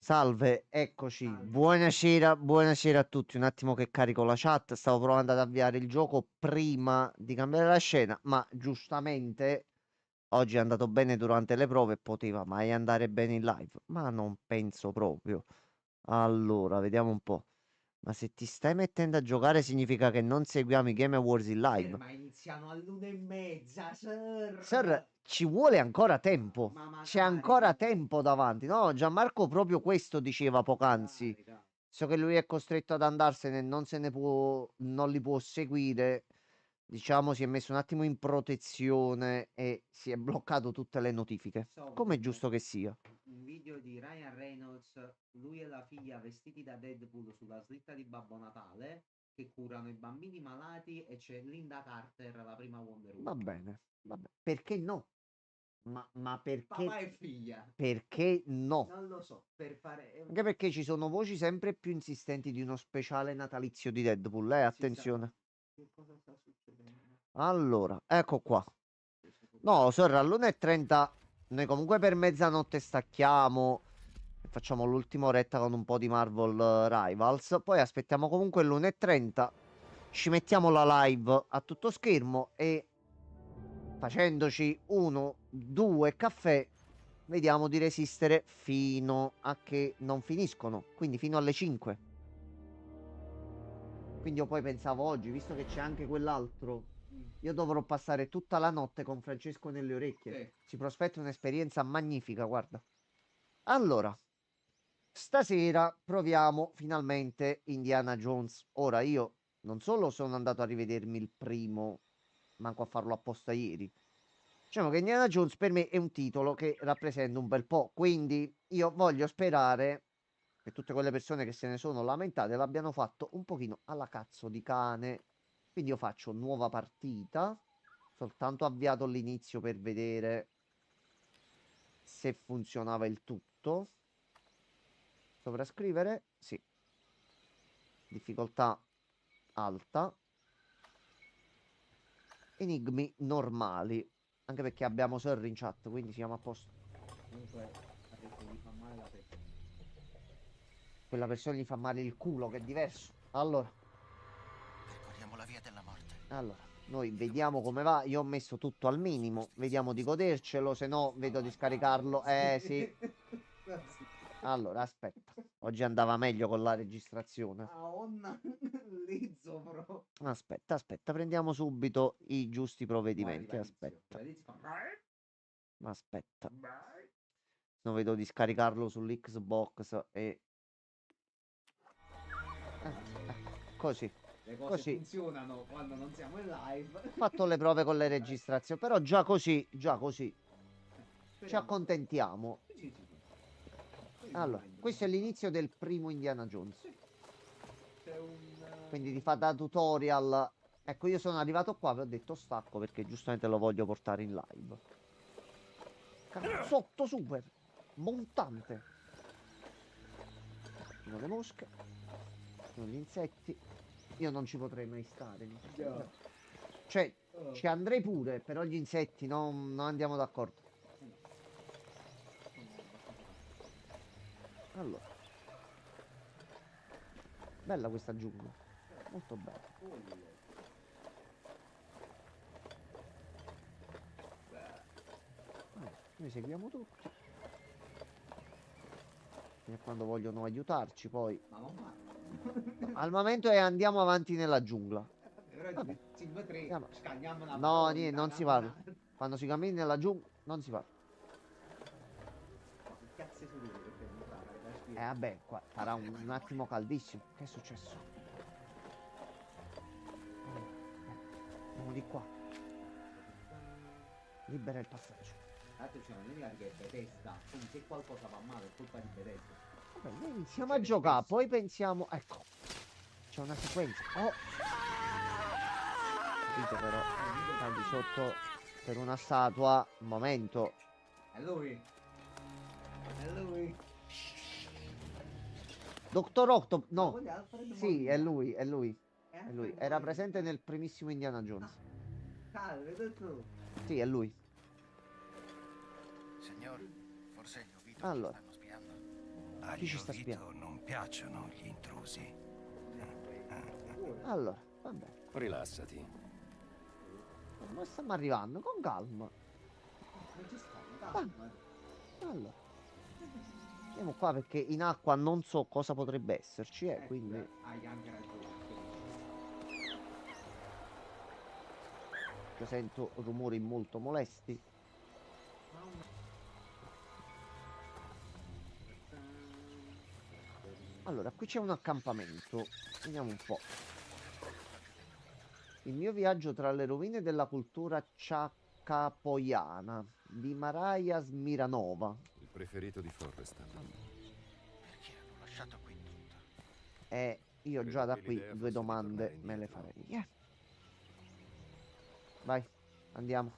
Salve, eccoci. Salve. Buonasera, buonasera a tutti. Un attimo che carico la chat. Stavo provando ad avviare il gioco prima di cambiare la scena, ma giustamente oggi è andato bene durante le prove, poteva mai andare bene in live, ma non penso proprio. Allora, vediamo un po'. Ma se ti stai mettendo a giocare significa che non seguiamo i Game Awards in live. Ma iniziano all'1:30, Sir, sir. ci vuole ancora tempo. Ma C'è magari, ancora tempo davanti. No, Gianmarco proprio questo diceva poc'anzi. magari, dai. So che lui è costretto ad andarsene, non se ne può, non li può seguire. Diciamo, si è messo un attimo in protezione e si è bloccato tutte le notifiche. So Come è un, giusto che sia. un video di Ryan Reynolds, lui e la figlia vestiti da Deadpool sulla slitta di Babbo Natale, che curano i bambini malati e c'è Linda Carter, la prima Wonder Va Woman. bene, va bene. Perché no? Ma perché? Papà e figlia. Perché no? Non lo so, per fare... Anche perché ci sono voci sempre più insistenti di uno speciale natalizio di Deadpool, Ci sta... attenzione. Che cosa sta succedendo? Allora, ecco qua. Questo proprio- No, sorry, all'1:30 noi comunque per mezzanotte stacchiamo e facciamo l'ultima oretta con un po' di Marvel Rivals. Poi aspettiamo comunque l'1:30, ci mettiamo la live a tutto schermo e facendoci uno, due caffè, vediamo di resistere fino a che non finiscono, quindi fino alle 5. Quindi io poi pensavo oggi, visto che c'è anche quell'altro, Mm, io dovrò passare tutta la notte con Francesco nelle orecchie. sì. Si prospetta un'esperienza magnifica, guarda. Allora, stasera proviamo finalmente Indiana Jones. Ora io non solo sono andato a rivedermi il primo, manco a farlo apposta ieri. Diciamo che Indiana Jones per me è un titolo che rappresenta un bel po', quindi io voglio sperare che tutte quelle persone che se ne sono lamentate l'abbiano fatto un pochino alla cazzo di cane. Quindi io faccio nuova partita, soltanto avviato l'inizio per vedere se funzionava il tutto. Sovrascrivere? Sì. Difficoltà alta. Enigmi normali. Anche perché abbiamo Sir in chat, quindi siamo a posto. Comunque ha detto che gli fa male la testa. Quella persona gli fa male il culo, che è diverso. Percorriamo la via della morte. Noi Io vediamo come parteciperò va. Io ho messo tutto al alla minimo. giustizia Vediamo di costui. godercelo. Se no, Ma vedo di va, dai, scaricarlo. Sì. Così. Allora, aspetta. Oggi andava meglio con la registrazione. Ah, onna Lizzo, bro. Aspetta, aspetta. Prendiamo subito i giusti Mo' provvedimenti. arriva Lizio. Aspetta, La Lizio fa... aspetta. Non vedo di scaricarlo sull'Xbox e... così. Le cose Così. funzionano quando non siamo in live. Ho fatto le prove con le registrazioni. Però già così. Ci Speriamo. accontentiamo. Sì, sì, sì. Poi mi Allora, prendo. questo è l'inizio del primo Indiana Jones. Sì, c'è Quindi ti fa da tutorial. Ecco, io sono arrivato qua e ho detto stacco perché giustamente lo voglio portare in live. Cazzotto super. Montante. Ci sono le mosche. Ci sono gli insetti. Io non ci potrei mai stare. Gli insetti. No. Cioè, Oh. ci andrei pure, però gli insetti non andiamo d'accordo. No. Sono abbastanza fastidiosi. Allora, bella questa giungla. Molto bella. Pollo. Beh, Allora, noi seguiamo tutti. Fino a quando vogliono aiutarci, poi. ma non va. No, al momento è andiamo avanti nella giungla. Però Vabbè, Silver 3 andiamo. scagliamo una No, parola, niente, non si parla. camminare. Quando si cammina nella giungla, non si parla. Ma che cazzo sono io che devo entrare? Da spiego. Vabbè, qua farà Udire quei un attimo rumori. caldissimo. Che è successo? Andiamo di qua. Libera il passaggio. Tra l'altro c'è un'unica che è Bethesda, quindi se qualcosa va male è colpa di Bethesda. Vabbè, noi iniziamo a Succede giocare, spesso. poi pensiamo. Ecco, c'è una sequenza. Oh, capito però. Sta di sotto per una statua. Un momento. È lui. È lui. Dottor Octopus. Ma No. quello è Alfred Sì, è Molina. lui, è lui. È È lui. Alfred Era presente Molina. nel primissimo Indiana Jones. Cazzo, vedo tu. Sì, è lui. Signor, forse gli ho visto che Allora, stanno spiando. Chi ci sta Vito spiando? non piacciono gli intrusi. Allora, vabbè. Rilassati. Ma stiamo arrivando, con calma. Non ci sta, calma. Allora, andiamo qua perché in acqua non so cosa potrebbe esserci, quindi... Hai anche ragione. Io sento rumori molto molesti. Allora, qui c'è un accampamento. Vediamo un po'. Il mio viaggio tra le rovine della cultura ciacapoiana di Maraja Smiranova. Il preferito di Forrestal. Perché hanno lasciato qui tutto? E io Credo già da che qui l'idea due fosse di domande tornare me le indietro. farei. Vai, andiamo.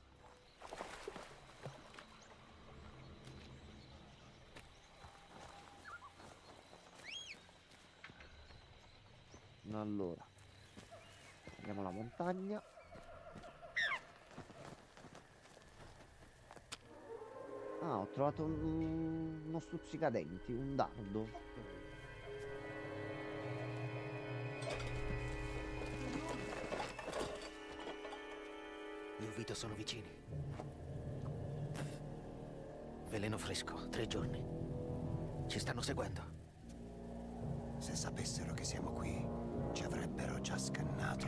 Allora, andiamo alla montagna. Ah, ho trovato uno stuzzicadenti, un dardo. Io e Vito sono vicini. Veleno fresco, 3 giorni. Ci stanno seguendo. Se sapessero che siamo qui, ci avrebbero già scannato.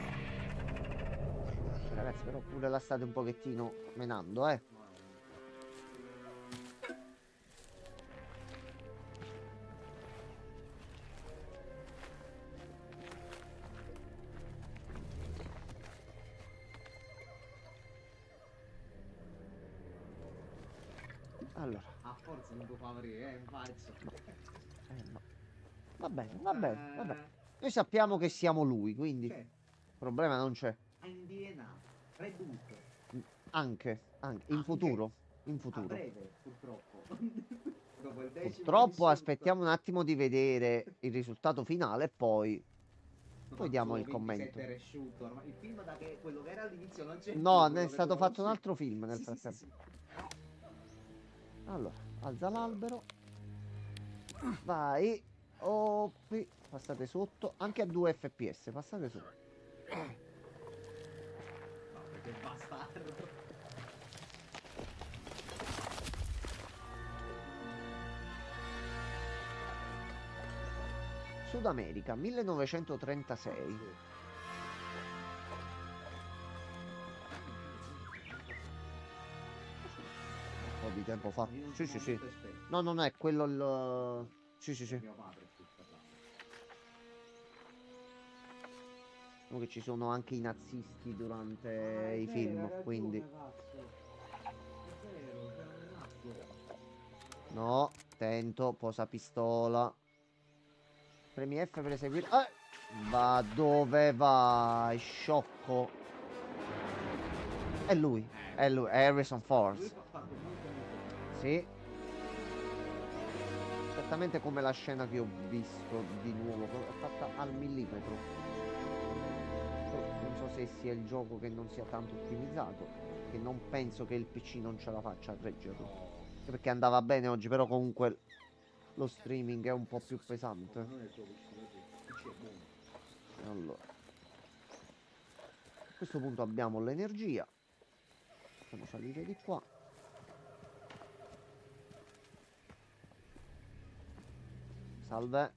Ragazzi, però pure la state un pochettino menando, eh. Allora, A forza non può far aprire, è un falso. ma- va bene, va bene, va bene. Noi sappiamo che siamo lui, quindi Cioè, problema non c'è. NDNA, Redut, Anche, in Anche. futuro, in a futuro. breve, purtroppo. Dopo il 10º Purtroppo missione, aspettiamo un attimo di vedere il risultato finale e poi diamo il solo 27 commento. resciutto, ormai. Il film da che quello che era all'inizio non c'è più, No, ne quello è che stato doveva fatto un uscire. altro film nel Sì, sì, sì, frattempo. sì. Allora, alza l'albero. Vai. Oh, qui. Passate sotto. Anche a 2 fps. Passate sotto. No, perché bastardo. Sud America, 1936. Un po' di tempo fa. Io non Sì, sono sì, sì. molto esperto. No, non è quello il... Sì, sì, sì. Mio padre più parlato. Diciamo che ci sono anche i nazisti durante È i vero, film, hai ragione, quindi... cazzo. È vero, c'è un attimo. No, attento, posa pistola. Premi F per eseguire. Ma dove vai, sciocco? È lui, è Harrison Ford. Lui fa fatto molto molto bene. Sì. Esattamente come la scena che ho visto di nuovo, è fatta al millimetro. Non so se sia il gioco che non sia tanto ottimizzato, che non penso che il PC non ce la faccia a reggerlo. Anche perché andava bene oggi, però comunque lo streaming è un po' più pesante. Non è il tuo PC è buono. Allora, a questo punto abbiamo l'energia. Possiamo salire di qua. Salve.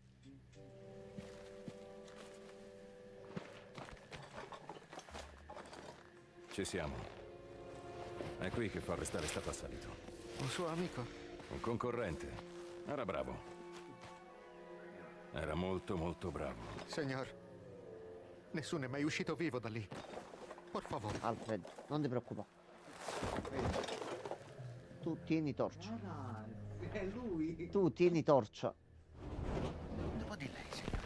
Ci siamo. È qui che Forrestal è stato assalito. Un suo amico? Un concorrente. Era bravo. Era molto, molto bravo. Signor, nessuno è mai uscito vivo da lì. Por favore. Alfred, non ti preoccupare. Tu tieni torcia. Ah, è lui. Tu tieni torcia. Dopo di lei, signor.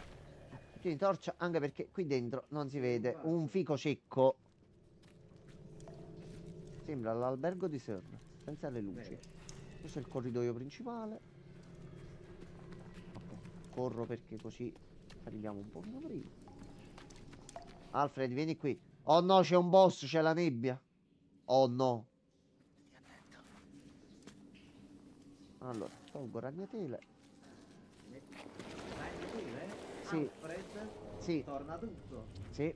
Tieni torcia anche perché qui dentro non si vede un fico secco. Sembra l'albergo di Sir, senza le luci. Questo è il corridoio principale. Ok, corro perché così arriviamo un pochino prima. Alfred, vieni qui. Oh no, c'è un boss, c'è la nebbia. Oh no. Stia attento. Allora, tolgo ragnatele. sì, Alfred, sì, torna tutto. sì.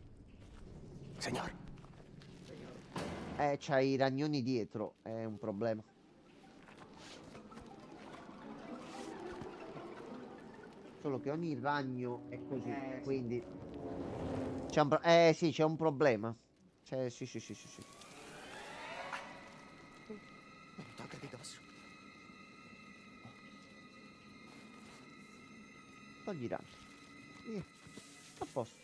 Signor, C'hai i ragnoni dietro, è un problema. Solo che ogni ragno è così, Sì. quindi c'è sì, c'è un problema. Sì, sì, sì, sì, sì. non mi tolga di dosso. Togli i ragni. Via. A posto.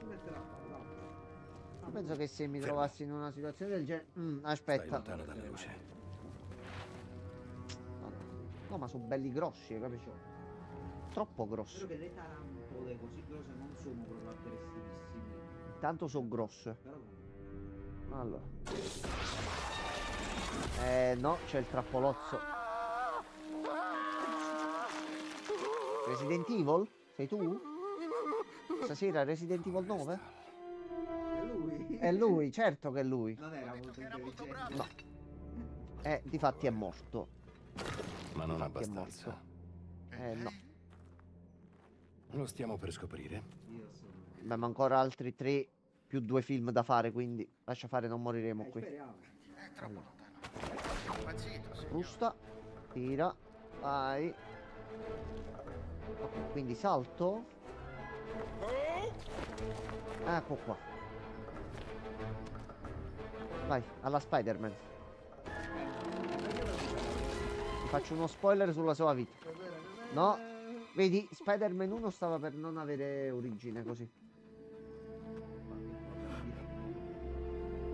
Metterà là. Io penso che se mi Fermo. trovassi in una situazione del genere... Stai aspetta. lontano dalla luce. No, no, ma sono belli grossi, hai capito? Troppo Spero grossi. che le tarantole così grosse non sono proprio aggressivissime. Tanto sono grosse. Però Allora. No, c'è il trappolozzo. Resident Evil? Sei tu? Stasera Resident Evil 9? è lui. È lui, certo che è lui. Non era molto intelligente. No. Difatti è morto. Ma non Infatti è abbastanza. morto. No. Lo stiamo per scoprire. Io sono. Abbiamo ancora altri 3 più 2 film da fare, quindi lascia fare, non moriremo qui. Speriamo. È troppo lontano. Impazzito, signor. Frusta, tira, vai. Ok, quindi salto. Ecco qua. Vai, alla Spider-Man. Ti faccio uno spoiler sulla sua vita. No, vedi, Spider-Man 1 stava per non avere origine così.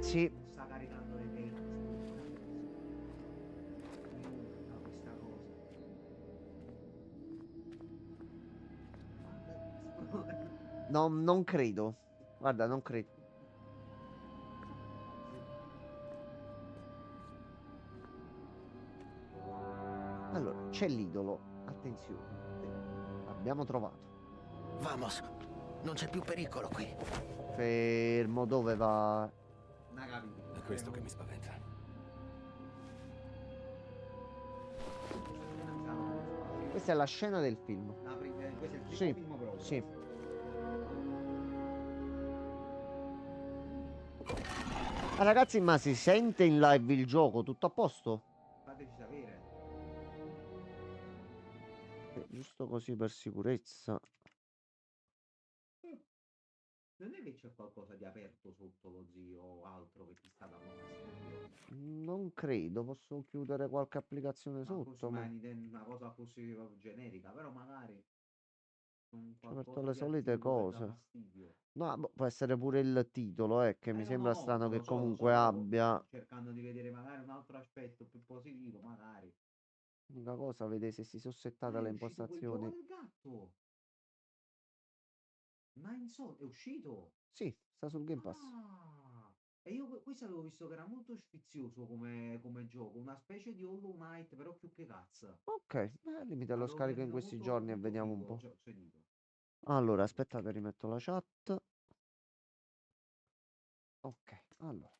Sì, Sta caricando le penne. Questa cosa. no, non credo. Guarda, non credo. Allora, c'è l'idolo. Attenzione. L'abbiamo trovato. Vamos, non c'è più pericolo qui. Fermo, dove va? Non capito. È questo che mi spaventa. Questa è la scena del film. Questo è il primo Sì, film proprio. sì. Ah, ragazzi, ma si sente in live il gioco? Tutto a posto? Fateci sapere. Giusto così per sicurezza. Non è che c'è qualcosa di aperto sotto lo zio o altro che ti sta dando fastidio? Non credo, posso chiudere qualche applicazione Ma sotto, così ma una cosa così generica, però magari un ci ho aperto qualcosa le di solite attivo che dà cose. fastidio. No, boh, può essere pure il titolo, che mi No, sembra no, strano che lo comunque so, abbia. cercando di vedere magari un altro aspetto più positivo, magari. L'unica cosa, vedete se si sono settate Ah, le è uscito quel gioco impostazioni. del gatto! Ma insomma, è uscito! Sì, sta sul Game Pass. Ah! E io questo avevo visto che era molto sfizioso come gioco, una specie di Hollow Knight, però più che cazzo. Ok, limite lo Avevo scarico in sentito questi molto, giorni e molto vediamo un figo, po'. cioè, sentito. Allora, aspettate, rimetto la chat. Ok, allora.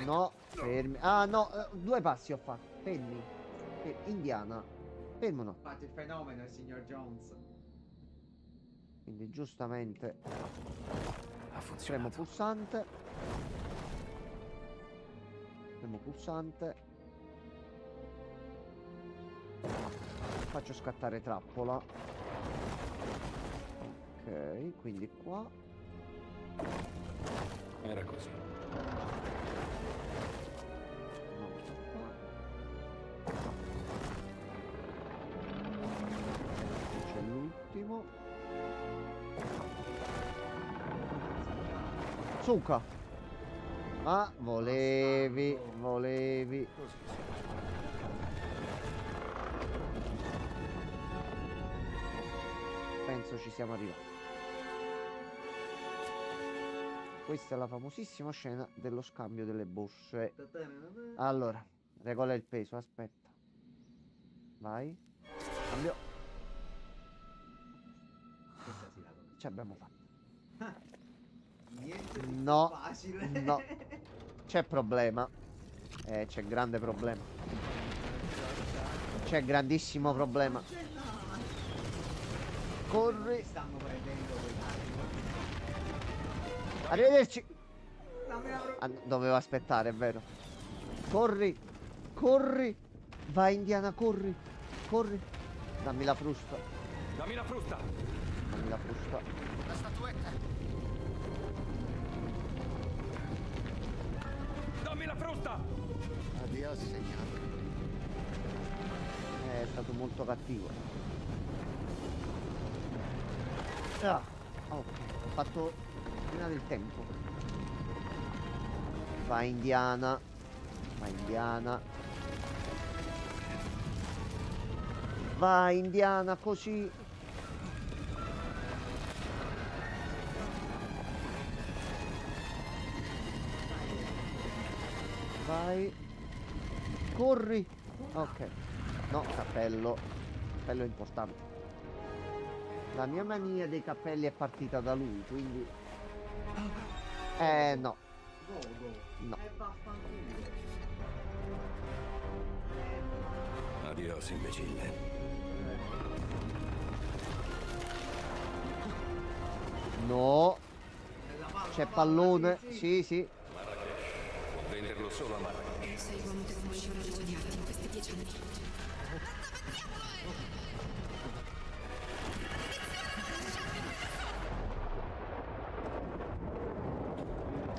No, fermi. Ah, no, 2 passi ho fatto. Fermi. Indiana. Fermo no. Infatti il fenomeno è il signor Jones. Quindi giustamente Ha premo funzionato. pulsante. Premo pulsante. Faccio scattare trappola. Ok, quindi qua. Era così. Una volta qua. C'è l'ultimo. Suca. Ah, volevi. Così. Penso ci siamo arrivati. Questa è la famosissima scena dello scambio delle borse. Allora, regola il peso, aspetta. Vai. Cambio. Questa sì la conosco. Ci abbiamo fatto. Niente di No, più facile. no. C'è problema. C'è grande problema. C'è grandissimo problema. Corri. Stanno prendendo quei cani. Arrivederci. Dammi la pro- Ah, dovevo aspettare, è vero. Corri. Corri. Vai Indiana, corri. Corri. Dammi la frusta. Dammi la frusta! Dammi la frusta. La statuetta. Dammi la frusta! Addio, signor. È stato molto cattivo. Ah, ok, ho fatto prima del tempo. Vai Indiana. Vai Indiana. Vai Indiana, così. Vai. Corri. Ok. No, cappello. Cappello è importante. La mia mania dei cappelli è partita da lui, quindi... no. Godo. No. E vaffanculo. Adios, imbecille. No. La palla, C'è la palla, pallone. sì. Sì, sì. Può venderlo solo a Marrakech. Sei l'uomo che conosce una studiati in questi 10 anni.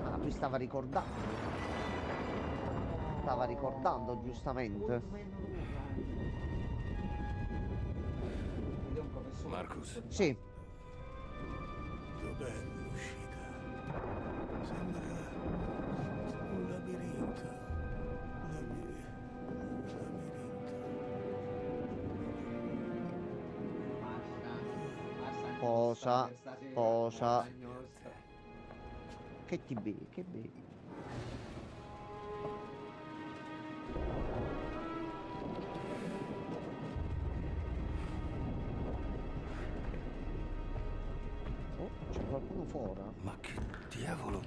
Ah, lui stava ricordando. Stava ricordando, giustamente. Ed è un professore. Marcus. Sì. Dov'è l'uscita? Sembra un labirinto. Basta Posa, per stasera, posa. la nostra. Che ti bevi? Che bevi? Oh, c'è qualcuno fuori? Ma che diavolo?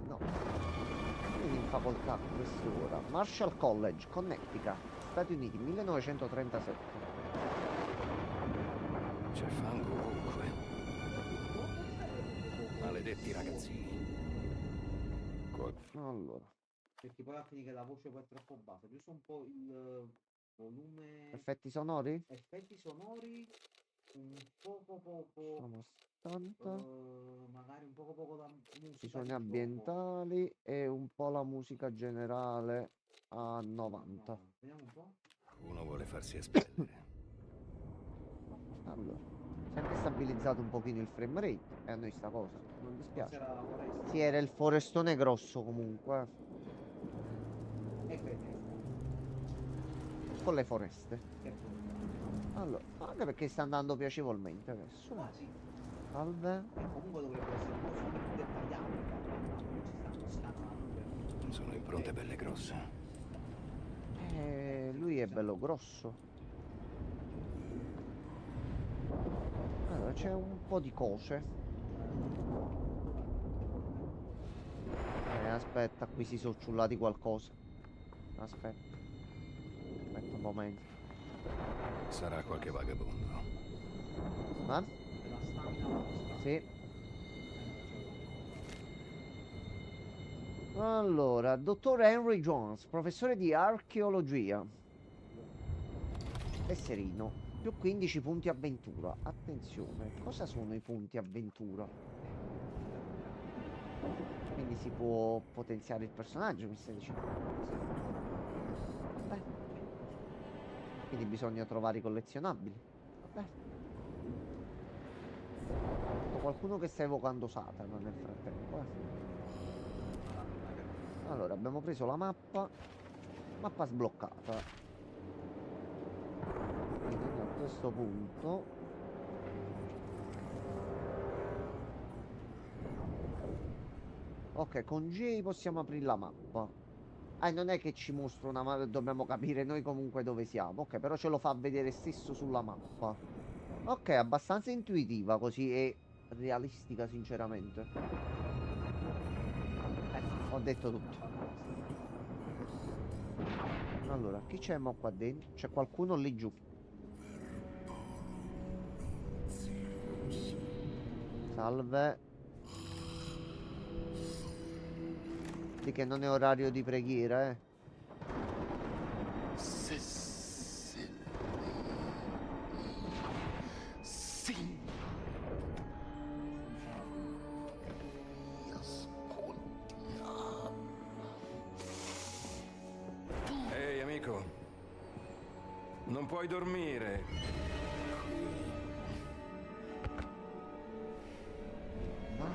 No. Vieni in facoltà a quest'ora. Marshall College, Connecticut, Stati Uniti, 1937. C'è fango ovunque. Maledetti ragazzini. Allora, Perché poi a finire che la voce poi è troppo bassa. Giusto un po' il volume. effetti sonori? Effetti sonori. Un poco. Sono 70. Magari un poco la musica. Ci sono di dopo. ambientali e un po' la musica generale a 90. No, vediamo un po'. Uno vuole farsi espellere. Allora, sempre stabilizzato un pochino il frame rate e a noi sta cosa non dispiace. Forse era la foresta. Sì, era il forestone grosso comunque, E Bethesda. con le foreste. Che brutto. Allora, anche perché sta andando piacevolmente adesso. Quasi. Salve. E comunque dovrebbe essere un po' più dettagliato. Non ci stanno scannando. Sono impronte belle grosse. Lui è bello grosso. Allora, c'è un po' di cose. Aspetta, qui si sono ciullati qualcosa. Aspetta. Aspetta un momento. Sarà qualche vagabondo. Ma? La stamina la nostra. Sì. Allora, dottor Henry Jones, professore di archeologia. Tesserino. Più 15 punti avventura. Attenzione, cosa sono i punti avventura? Quindi si può potenziare il personaggio, mi stai dicendo? Vabbè. Quindi bisogna trovare i collezionabili. Vabbè. Ho qualcuno che sta evocando Satana nel frattempo. Allora, abbiamo preso la mappa. Mappa sbloccata. Quindi a questo punto ok, con J possiamo aprire la mappa. Non è che ci mostra una mappa, dobbiamo capire noi comunque dove siamo. Ok, però ce lo fa vedere stesso sulla mappa. Ok, abbastanza intuitiva così e realistica, sinceramente. Ho detto tutto. Allora, chi c'è mo qua dentro? C'è qualcuno lì giù. Salve. Di che non è orario di preghiera, eh. Sì. Ehi, amico. Non puoi dormire. Ma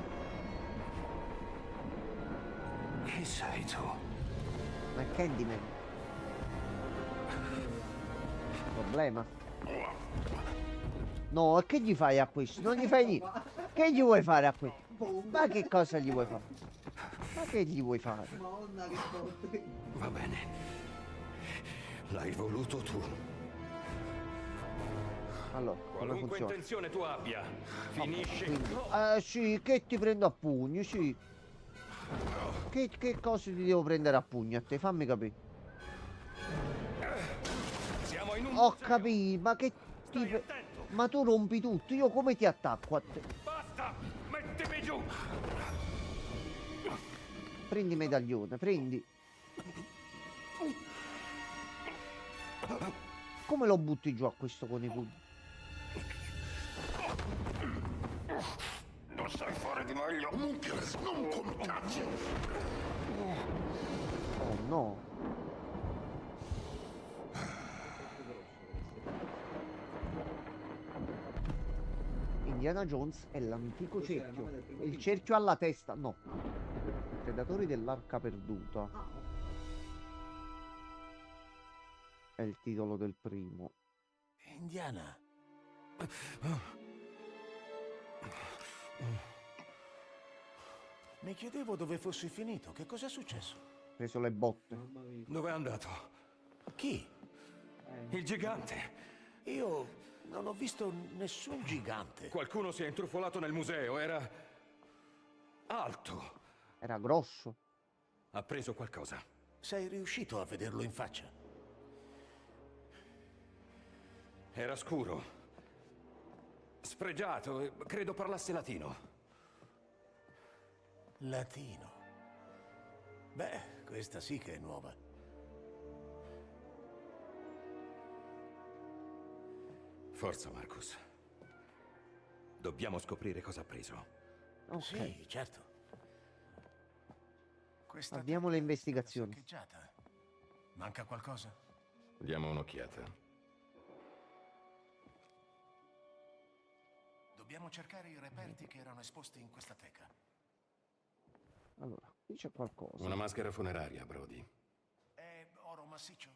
Chi sei tu? Ma è Candyman. Problema. No, e che gli fai a questo? Non gli fai niente. Che gli vuoi fare a questo? Ma che cosa gli vuoi fare? Ma che gli vuoi fare? Madonna che botte. Va bene. L'hai voluto tu. Allora, come Qualunque funziona? intenzione tu abbia, finisce. Quindi, sì, che ti prendo a pugni, sì. Che cosa ti devo prendere a pugni a te? Fammi capire. Siamo in un Ho museo. capito, ma che ti... Stai attento. Ma tu rompi tutto, io come ti attacco a te? Basta! Mettimi giù! Prendi medaglione, prendi. Come lo butti giù a questo con i pugni? Non sai fare di meglio. Non contarci. Oh no. Indiana Jones è l'antico Cos'era il cerchio. nome del primo Il film? cerchio alla testa, no. Predatori dell'arca perduta. Ah, ok. È il titolo del primo. Indiana. Mi chiedevo dove fossi finito. Che cos'è successo? Preso le botte. Mamma mia. Dove è andato? Chi? Il gigante. Io non ho visto nessun gigante. Qualcuno si è intrufolato nel museo. Era alto. Era grosso. Ha preso qualcosa. Sei riuscito a vederlo in faccia? Era scuro. Sfregiato. E credo parlasse latino. Latino. Beh, questa sì che è nuova. Forza, Marcus. Dobbiamo scoprire cosa ha preso. Ok. Sì, certo. Questa Avviamo le teca è stata investigazioni. saccheggiata. Manca qualcosa? Diamo un'occhiata. Dobbiamo cercare i reperti che erano esposti in questa teca. Allora, qui c'è qualcosa. Una maschera funeraria, Brody. È oro massiccio?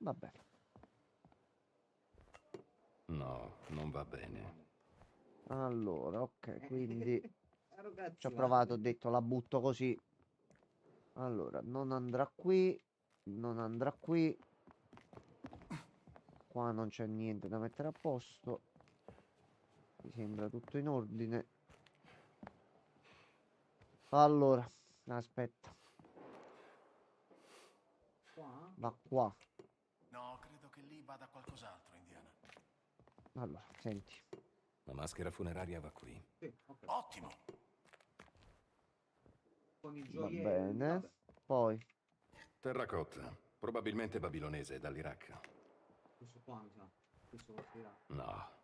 Va bene. No, non va bene. Allora, ok, quindi Ragazzi, ci ho provato, ho detto la butto così. Allora, non andrà qui, non andrà qui. Qua non c'è niente da mettere a posto. Mi sembra tutto in ordine. Allora, aspetta, qua? va qua. No, credo che lì vada qualcos'altro, Indiana. Allora, senti. La maschera funeraria va qui. Sì, ok. Ottimo! Con i Va gioielli. bene. Vabbè. Poi, Terracotta. Probabilmente babilonese, dall'Iraq. Questo qua mi sa. Questo lo dirà. No,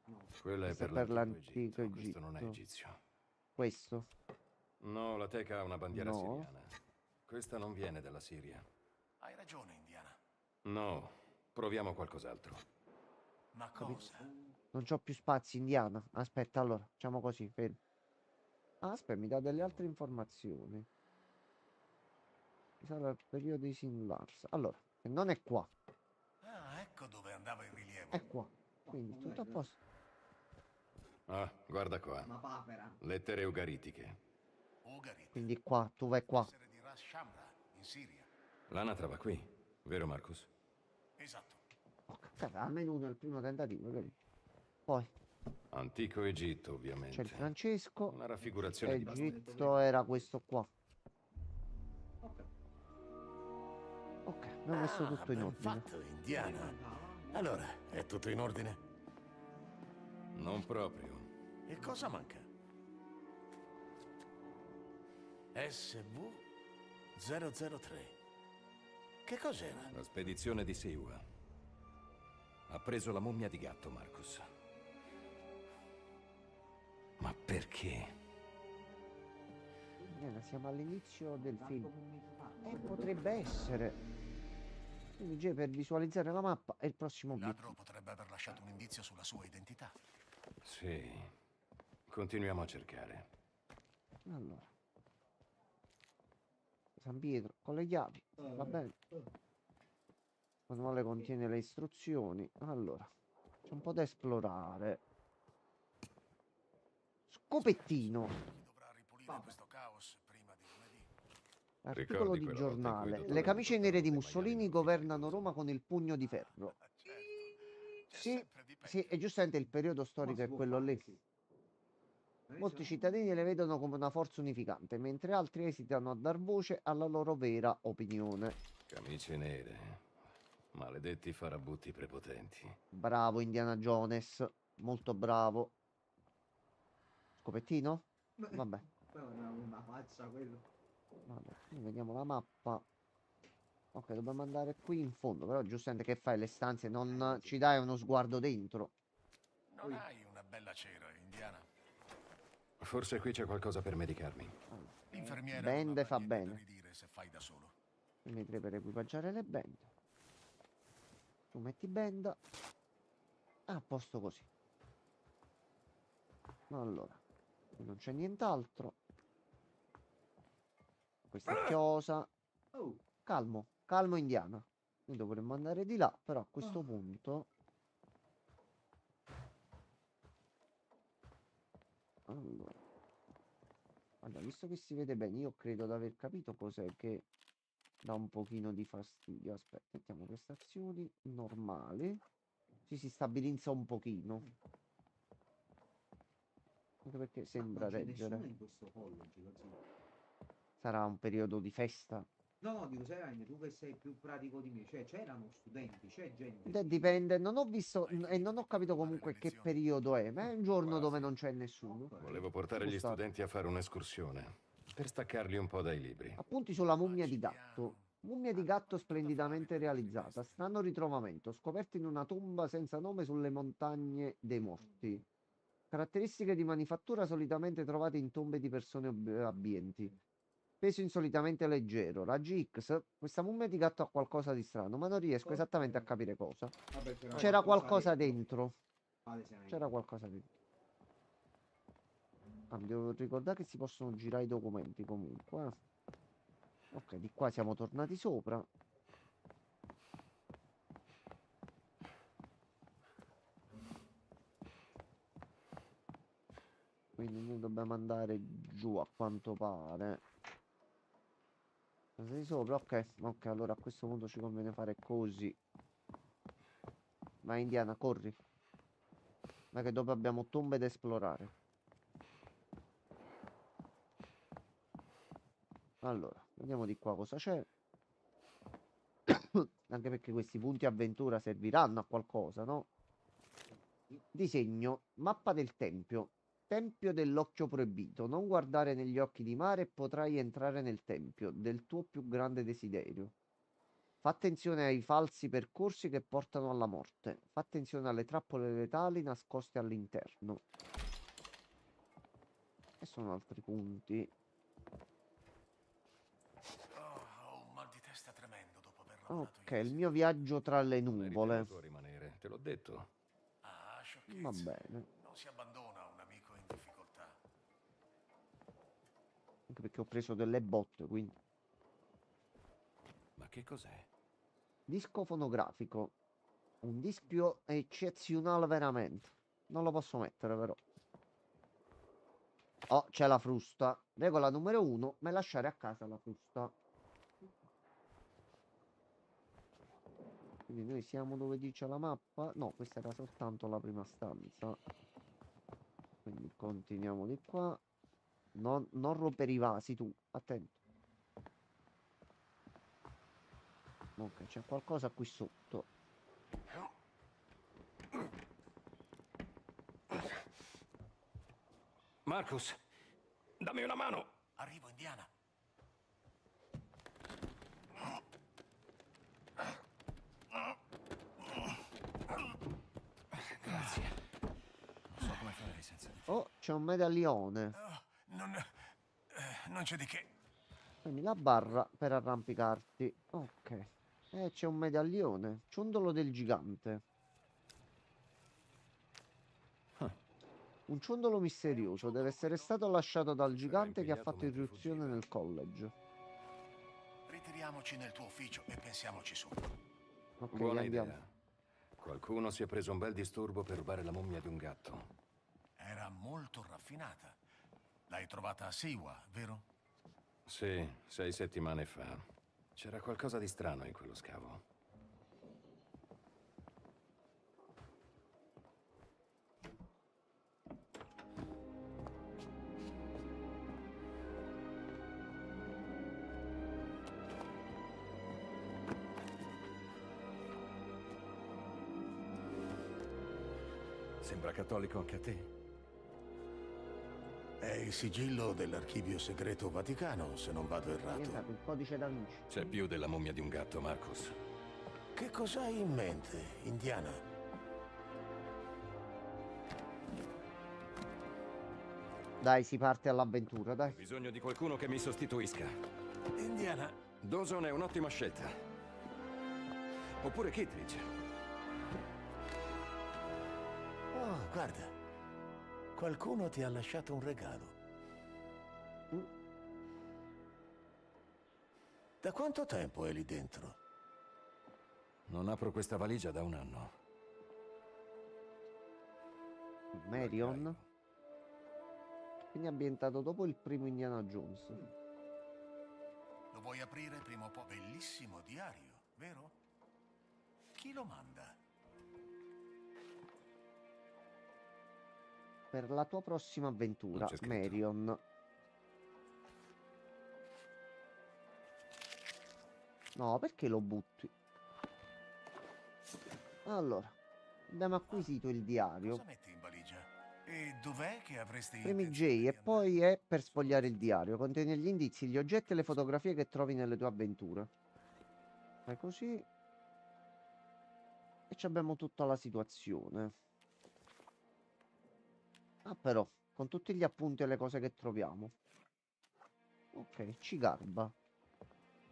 No. quella è Questo è per per l'antico l'antico Egitto. Questo non è Egitto. egizio. Questo. No, la teca ha una bandiera No. siriana. Questa non viene dalla Siria. Hai ragione, Indiana. No, proviamo qualcos'altro. Ma cosa? Non c'ho più spazi, Indiana. Aspetta, allora, facciamo così, fermo. Ah, aspetta, mi dà delle altre informazioni. Sarà il periodo di Sin Lars. Allora, se non è qua, Ah, ecco dove andava il rilievo. è qua. Quindi vabbè, tutto a dai. posto. Ah, guarda qua. Una papera. Lettere eugaritiche. Ugarit. Quindi qua, tu vai qua. Essere di Ras Shamra, in Siria. L'anatra va qui, vero Marcus? Esatto. Oh, cazzo, almeno uno al primo tentativo, vedi? Poi Antico Egitto, c'è ovviamente. il Francesco. Una raffigurazione di base. Egitto era questo qua. Ok. Ok, abbiamo messo tutto in ben ordine. fatto, Indiana. Allora, è tutto in ordine? Non proprio. E cosa manca? SV-003. Che cos'era? La spedizione di Siwa ha preso la mummia di gatto, Marcus. Ma perché? Siamo all'inizio del film. Potrebbe essere. Quindi G per visualizzare la mappa è il prossimo Il obiettivo. ladro potrebbe aver lasciato un indizio sulla sua identità. Sì. Continuiamo a cercare. Allora. San Pietro con le chiavi. Va bene. Il manuale contiene le istruzioni. Allora. C'è un po' da esplorare. Scopettino. Chi dovrà ripulire questo caos prima di lunedì? Articolo Ricordi di quella volta in cui giornale. il dottor Le camicie Otto nere di portò i Mussolini maiali governano fiduciosi? Roma con il pugno di ferro. Certo. C'è Sì, sempre di sì, peggio. e giustamente il periodo storico è quello lì. Molti cittadini le vedono come una forza unificante, mentre altri esitano a dar voce alla loro vera opinione. Camicie nere. Maledetti farabutti prepotenti. Bravo Indiana Jones, molto bravo. Scopettino? Vabbè, Una faccia quello. vabbè, quindi vediamo la mappa. Ok, dobbiamo andare qui in fondo, però giustamente che fai le stanze? Non ci dai uno sguardo dentro? Non hai una bella cera, Indiana? Forse qui c'è qualcosa per medicarmi. Allora, L'infermiera bende non avrà fa niente da bene. ridire se fai da solo. Quindi 3 per equipaggiare le bende. Tu metti benda. A posto così. Allora, qui non c'è nient'altro. Questa è chiosa. Oh, Calmo, calmo Indiana. Noi dovremmo andare di là, però a questo punto... Allora. Allora, visto che si vede bene, io credo di aver capito cos'è che dà un pochino di fastidio. Aspetta, mettiamo prestazioni normali. Si stabilizza un pochino. Anche perché sembra non c'è nessuno reggere. in questo college, così. Sarà un periodo di festa. No, no, dico, sai, tu che sei più pratico di me, cioè c'erano studenti, c'è gente. Dipende, non ho visto e non ho capito comunque che periodo è, ma è un giorno dove non c'è nessuno. Ok. Volevo portare Ci gli può stare. studenti a fare un'escursione. Per staccarli un po' dai libri. Appunti sulla mummia di gatto. Mummia di gatto splendidamente realizzata. Strano ritrovamento. Scoperto in una tomba senza nome sulle montagne dei morti. Caratteristiche di manifattura solitamente trovate in tombe di persone abbienti. Peso insolitamente leggero. Raggi X. Questa mummia di gatto ha qualcosa di strano, ma non riesco esattamente a capire cosa. Vabbè, C'era qualcosa dentro. Palesemente. C'era qualcosa dentro. Ah, mi devo ricordare che si possono girare i documenti comunque. Ok, di qua siamo tornati sopra. Quindi noi dobbiamo andare giù a quanto pare. Casa di sopra, ok. Ok, allora a questo punto ci conviene fare così. Vai Indiana, corri. Ma che dopo abbiamo tombe da esplorare. Allora, vediamo di qua cosa c'è. Anche perché questi punti avventura serviranno a qualcosa, no? Disegno, mappa del tempio. Tempio dell'occhio proibito. Non guardare negli occhi di mare e potrai entrare nel tempio del tuo più grande desiderio. Fa attenzione ai falsi percorsi che portano alla morte. Fa attenzione alle trappole letali nascoste all'interno. E sono altri punti. Ho un mal di testa tremendo dopo aver lavorato Ok, ieri il sera. mio viaggio tra le Non eri nuvole. tenuto a rimanere, te l'ho detto. Ah, sciocchezze. Va bene. Non si abbandona un amico in difficoltà. Anche perché ho preso delle botte, quindi. Ma che cos'è? Disco fonografico. Un disco eccezionale veramente. Non lo posso mettere però. Oh, c'è la frusta. Regola numero 1, me lasciare a casa la frusta. Quindi noi siamo dove dice la mappa. No, questa era soltanto la prima stanza. Quindi continuiamo di qua. Non rompere i vasi tu, attento. Ok, c'è qualcosa qui sotto. Marcus, dammi una mano. Arrivo, Indiana. Grazie. Non so come fare senza di te. Oh, c'è un medaglione. Non c'è di che. Prendi la barra per arrampicarti. Ok. C'è un medaglione. Ciondolo del gigante. Un ciondolo misterioso. Deve essere stato lasciato dal gigante che ha fatto irruzione nel college. Ritiriamoci nel tuo ufficio e pensiamoci su. Ok, Buona andiamo. idea. Qualcuno si è preso un bel disturbo per rubare la mummia di un gatto. Era molto raffinata. L'hai trovata a Siwa, vero? Sì, 6 settimane fa. C'era qualcosa di strano in quello scavo. Sembra cattolico anche a te. È il sigillo dell'archivio segreto Vaticano, se non vado errato. Diventato il codice da Vinci. C'è più della mummia di un gatto, Marcus. Che cosa hai in mente, Indiana? Dai, si parte all'avventura, Ho dai. bisogno di qualcuno che mi sostituisca. Indiana, Dawson è un'ottima scelta. Oppure Kittredge. oh, guarda. Qualcuno ti ha lasciato un regalo. Da quanto tempo è lì dentro? Non apro questa valigia da un anno. Marion. Quindi ambientato dopo il primo Indiana Jones. Lo vuoi aprire prima o poi? Bellissimo diario, vero? Chi lo manda? Per la tua prossima avventura, Non c'è scritto. Marion. No, perché lo butti? Allora, abbiamo acquisito il diario. Cosa metti in valigia? E dov'è che avresti Premi J intenzione di e andare? poi è per sfogliare il diario. Contiene gli indizi, gli oggetti e le fotografie che trovi nelle tue avventure. Fai così. E ci abbiamo tutta la situazione. Ah, però, con tutti gli appunti e le cose che troviamo. Ok, ci garba.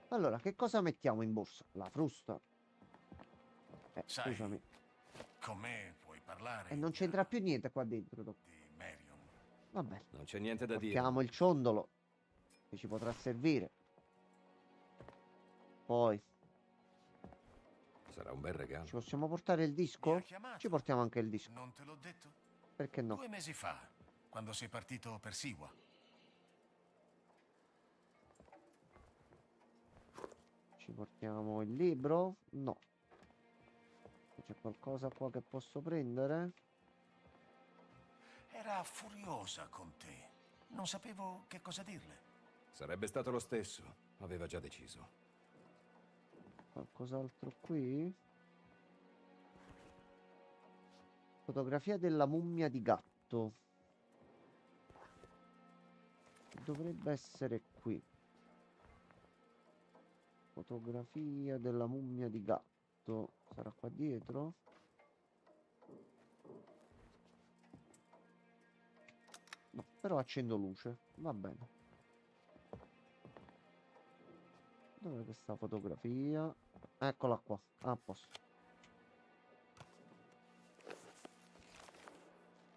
Allora, che cosa mettiamo in borsa? La frusta. Sai, Scusami. Con me puoi parlare. E non c'entra più niente qua dentro. Di Marion. Va bene. Non c'è niente da dire. Portiamo il ciondolo, che ci potrà servire. Poi, Sarà un bel regalo. ci possiamo portare il Mi disco? ha chiamato. Ci portiamo anche il disco. Non te l'ho detto? Perché no? 2 mesi fa, quando sei partito per Siwa. Ci portiamo il libro? No. C'è qualcosa qua che posso prendere? Era furiosa con te. Non sapevo che cosa dirle. Sarebbe stato lo stesso. Aveva già deciso. Qualcos'altro qui? Fotografia della mummia di gatto. Dovrebbe essere qui. Fotografia della mummia di gatto. Sarà qua dietro? No, però accendo luce. Va bene. Dov'è questa fotografia? Eccola qua. A posto.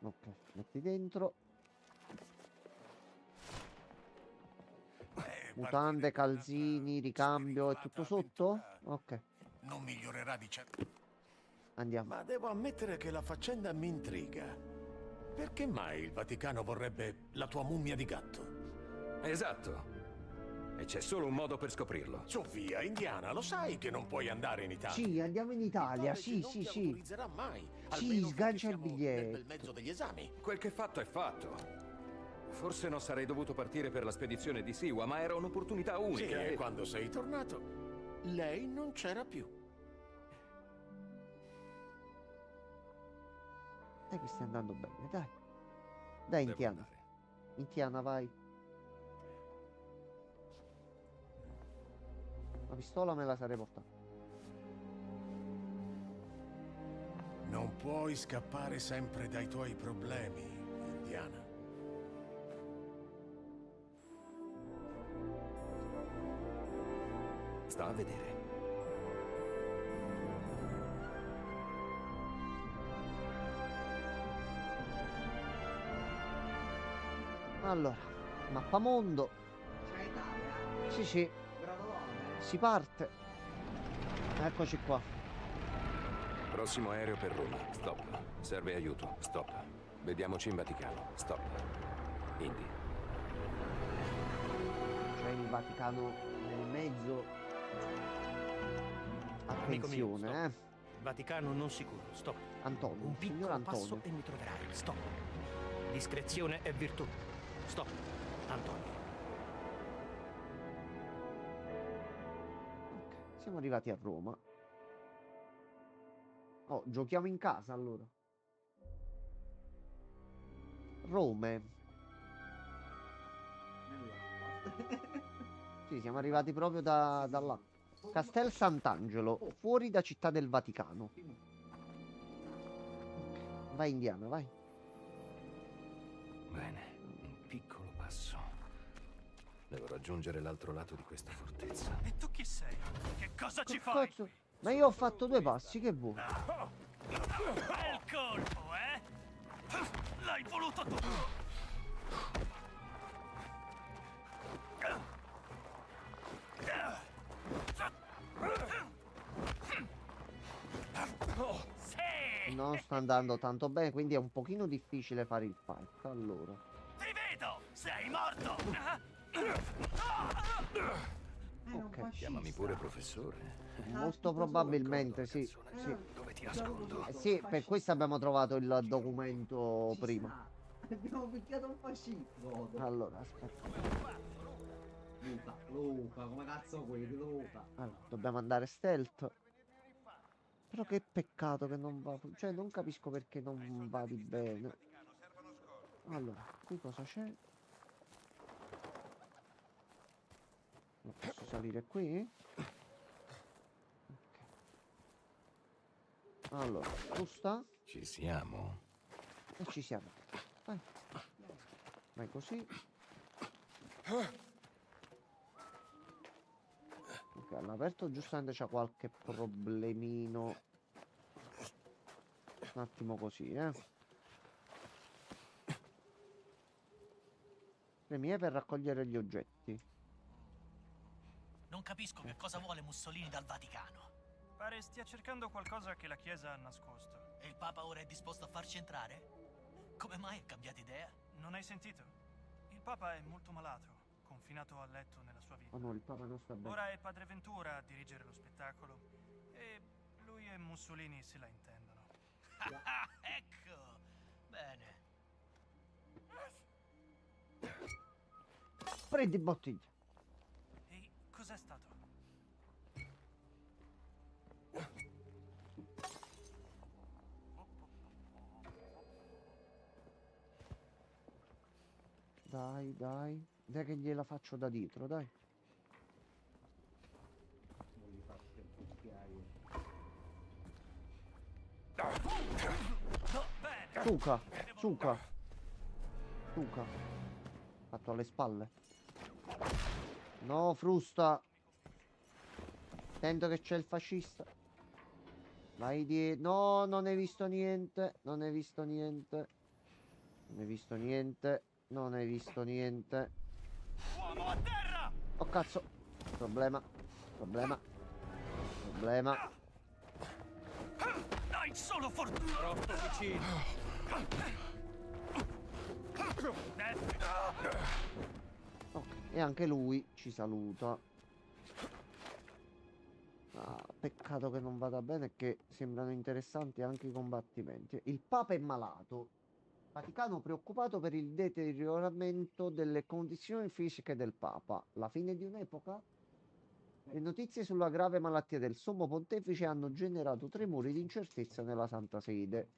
Ok, metti dentro. Mutande, calzini, ricambio, è tutto sotto? Ok, Non migliorerà di certo. andiamo. Ma devo ammettere che la faccenda mi intriga. Perché mai il Vaticano vorrebbe la tua mummia di gatto? Esatto. E c'è solo un modo per scoprirlo. Su via, Indiana, lo sai che non puoi andare in Italia. Sì, andiamo in Italia, Il sì, college sì, non ti sì. autorizzerà mai. Sì, Almeno sgancia il finché siamo nel biglietto. bel mezzo degli esami. Quel che fatto è fatto. Forse non sarei dovuto partire per la spedizione di Siwa, ma era un'opportunità Sì, unica. e quando sei tornato, lei non c'era più. Dai che stai andando bene, dai. Dai, Devo Indiana. andare. Indiana, vai. La pistola me la sarei portata. Non puoi scappare sempre dai tuoi problemi, Indiana. Sta a vedere. Allora, mappamondo. C'è Italia? Sì, sì, Bradolone? si parte. Eccoci qua. Prossimo aereo per Roma. Stop. Serve aiuto. Stop. Vediamoci in Vaticano. Stop. Indy. C'è il Vaticano nel mezzo. Amico mio, Attenzione, stop. Vaticano non sicuro, stop. Antonio, Un il signor piccolo passo Antonio. e mi troverai, stop. Discrezione è virtù, stop. Antonio. Ok, siamo arrivati a Roma. Oh, giochiamo in casa allora. Rome. Nell'acqua. Sì, siamo arrivati proprio da là. Castel Sant'Angelo, fuori da Città del Vaticano. Ok, vai Indiana, vai. Bene, un piccolo passo. Devo raggiungere l'altro lato di questa fortezza. E tu chi sei? Che cosa ci Che fai? cazzo? Ma io ho fatto 2 passi, che vuoi? Bel colpo, eh? L'hai voluto tu! Sì! Non sta andando tanto bene, quindi è un pochino difficile fare il fight. Allora, Ti vedo! Sei morto! ok. Chiamami pure professore. Molto probabilmente sì. Sì. Dove ti nascondo? Sì, per questo abbiamo trovato il documento prima. Abbiamo picchiato un fascista. Allora, aspetta. Luca, come cazzo quelli, Luca? Allora, dobbiamo andare stealth. Però che peccato che non va. Cioè, non capisco perché non va di bene. Allora, qui cosa c'è? Non posso salire qui? Ok. Allora, giusta? Ci siamo. E ci siamo. Vai. Vai così. Ok, all'aperto giustamente c'è qualche problemino. Un attimo così, Premi E per raccogliere gli oggetti. Non capisco che cosa vuole Mussolini dal Vaticano. Pare stia cercando qualcosa che la Chiesa ha nascosto. E il Papa ora è disposto a farci entrare? Come mai ha cambiato idea? Non hai sentito? Il Papa è molto malato, confinato a letto nella sua vita. Oh no, il Papa non sta bene. Ora è Padre Ventura a dirigere lo spettacolo e lui e Mussolini se la intendono. Ecco! Bene. Prendi bottiglia. Ehi, cos'è stato? Dai, dai. Dai che gliela faccio da dietro, dai. Non gli faccio il cucchiaio. Bene. Suca, suca. Suca. Fatto alle spalle. No, frusta. Attento che c'è il fascista. Vai di... No, non hai visto niente. Non hai visto niente. Non hai visto niente. Non hai visto niente. Uomo a terra! Oh cazzo. Problema. Problema. Problema. Hai solo fortuna! Troppo vicino. Ok. E anche lui ci saluta. Ah, peccato che non vada bene e che sembrano interessanti anche i combattimenti. Il Papa è malato. Vaticano preoccupato per il deterioramento delle condizioni fisiche del Papa. La fine di un'epoca? Le notizie sulla grave malattia del Sommo Pontefice hanno generato tremori di incertezza nella Santa Sede,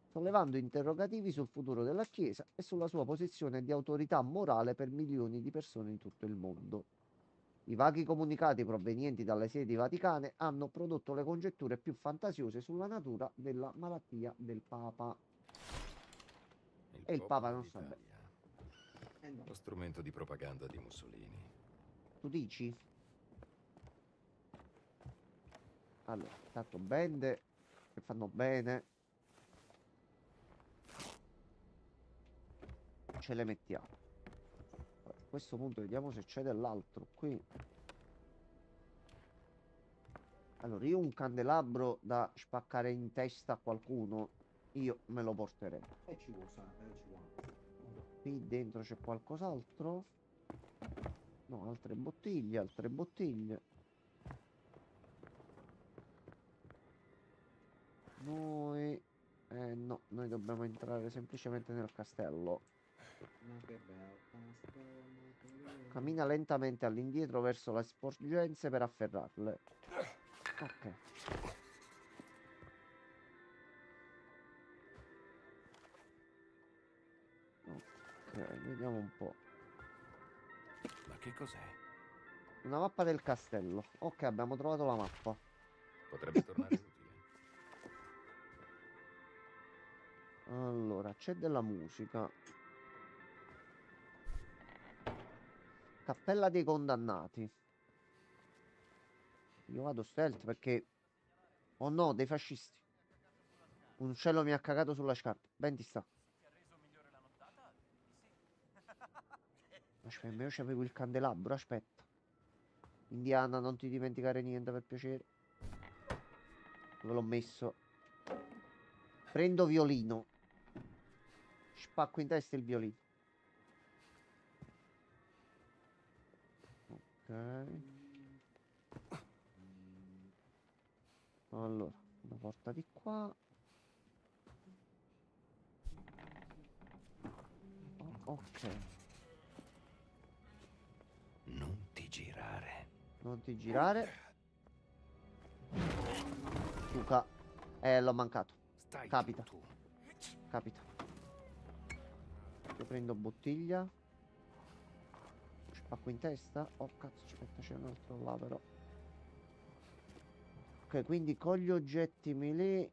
sollevando interrogativi sul futuro della Chiesa e sulla sua posizione di autorità morale per milioni di persone in tutto il mondo. I vaghi comunicati provenienti dalle sedi vaticane hanno prodotto le congetture più fantasiose sulla natura della malattia del Papa. E il Papa non sta bene. No. Lo strumento di propaganda di Mussolini. Tu dici? Allora, tanto bende che fanno bene. Ce le mettiamo. A questo punto vediamo se c'è dell'altro qui. Allora, io un candelabro da spaccare in testa a qualcuno, io me lo porterei. E ci vuole, ci vuole. Qui dentro c'è qualcos'altro? No, altre bottiglie, altre bottiglie. Noi... no, noi dobbiamo entrare semplicemente nel castello. Ma che bello. Cammina lentamente all'indietro verso le sporgenze per afferrarle. Ok. Ok, vediamo un po'. Ma che cos'è? Una mappa del castello. Ok, abbiamo trovato la mappa. Potrebbe tornare utile. Allora, c'è della musica. Cappella dei condannati. Io vado stealth perché... Oh no, dei fascisti. Un uccello mi ha cagato sulla scarpa. Ben ti sta. Aspetta, io c'avevo il candelabro, aspetta. Indiana, non ti dimenticare niente per piacere. Dove l'ho messo? Prendo violino. Spacco in testa il violino. Ok. Allora, una porta di qua. Ok. Non ti girare. Non ti girare. Luca. L'ho mancato. Stai Capita. tu. Capita. Io prendo bottiglia. Spacco in testa. Oh cazzo, aspetta, c'è un altro là però. Ok, quindi con gli oggetti melee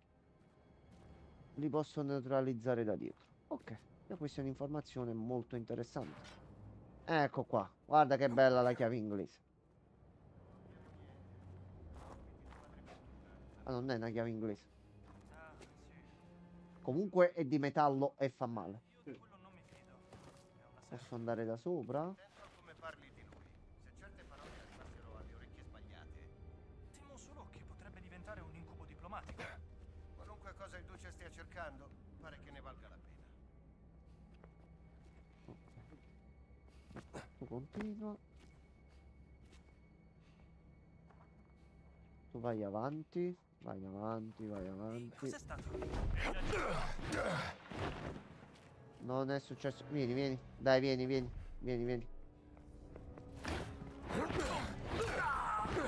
li posso neutralizzare da dietro. Ok, e questa è un'informazione molto interessante. Ecco qua, guarda che bella la chiave inglese. Ah, non è una chiave inglese. Comunque è di metallo e fa male. Posso andare da sopra? Come parli di lui? Se certe parole arrivassero alle orecchie sbagliate. Temo solo che potrebbe diventare un incubo diplomatico. Qualunque cosa il duce stia cercando, pare che ne valga la pena. Tu continua. Tu vai avanti. Vai avanti, vai avanti. Cos'è stato? Non è successo. Vieni, vieni. Dai, vieni, vieni. Vieni, vieni.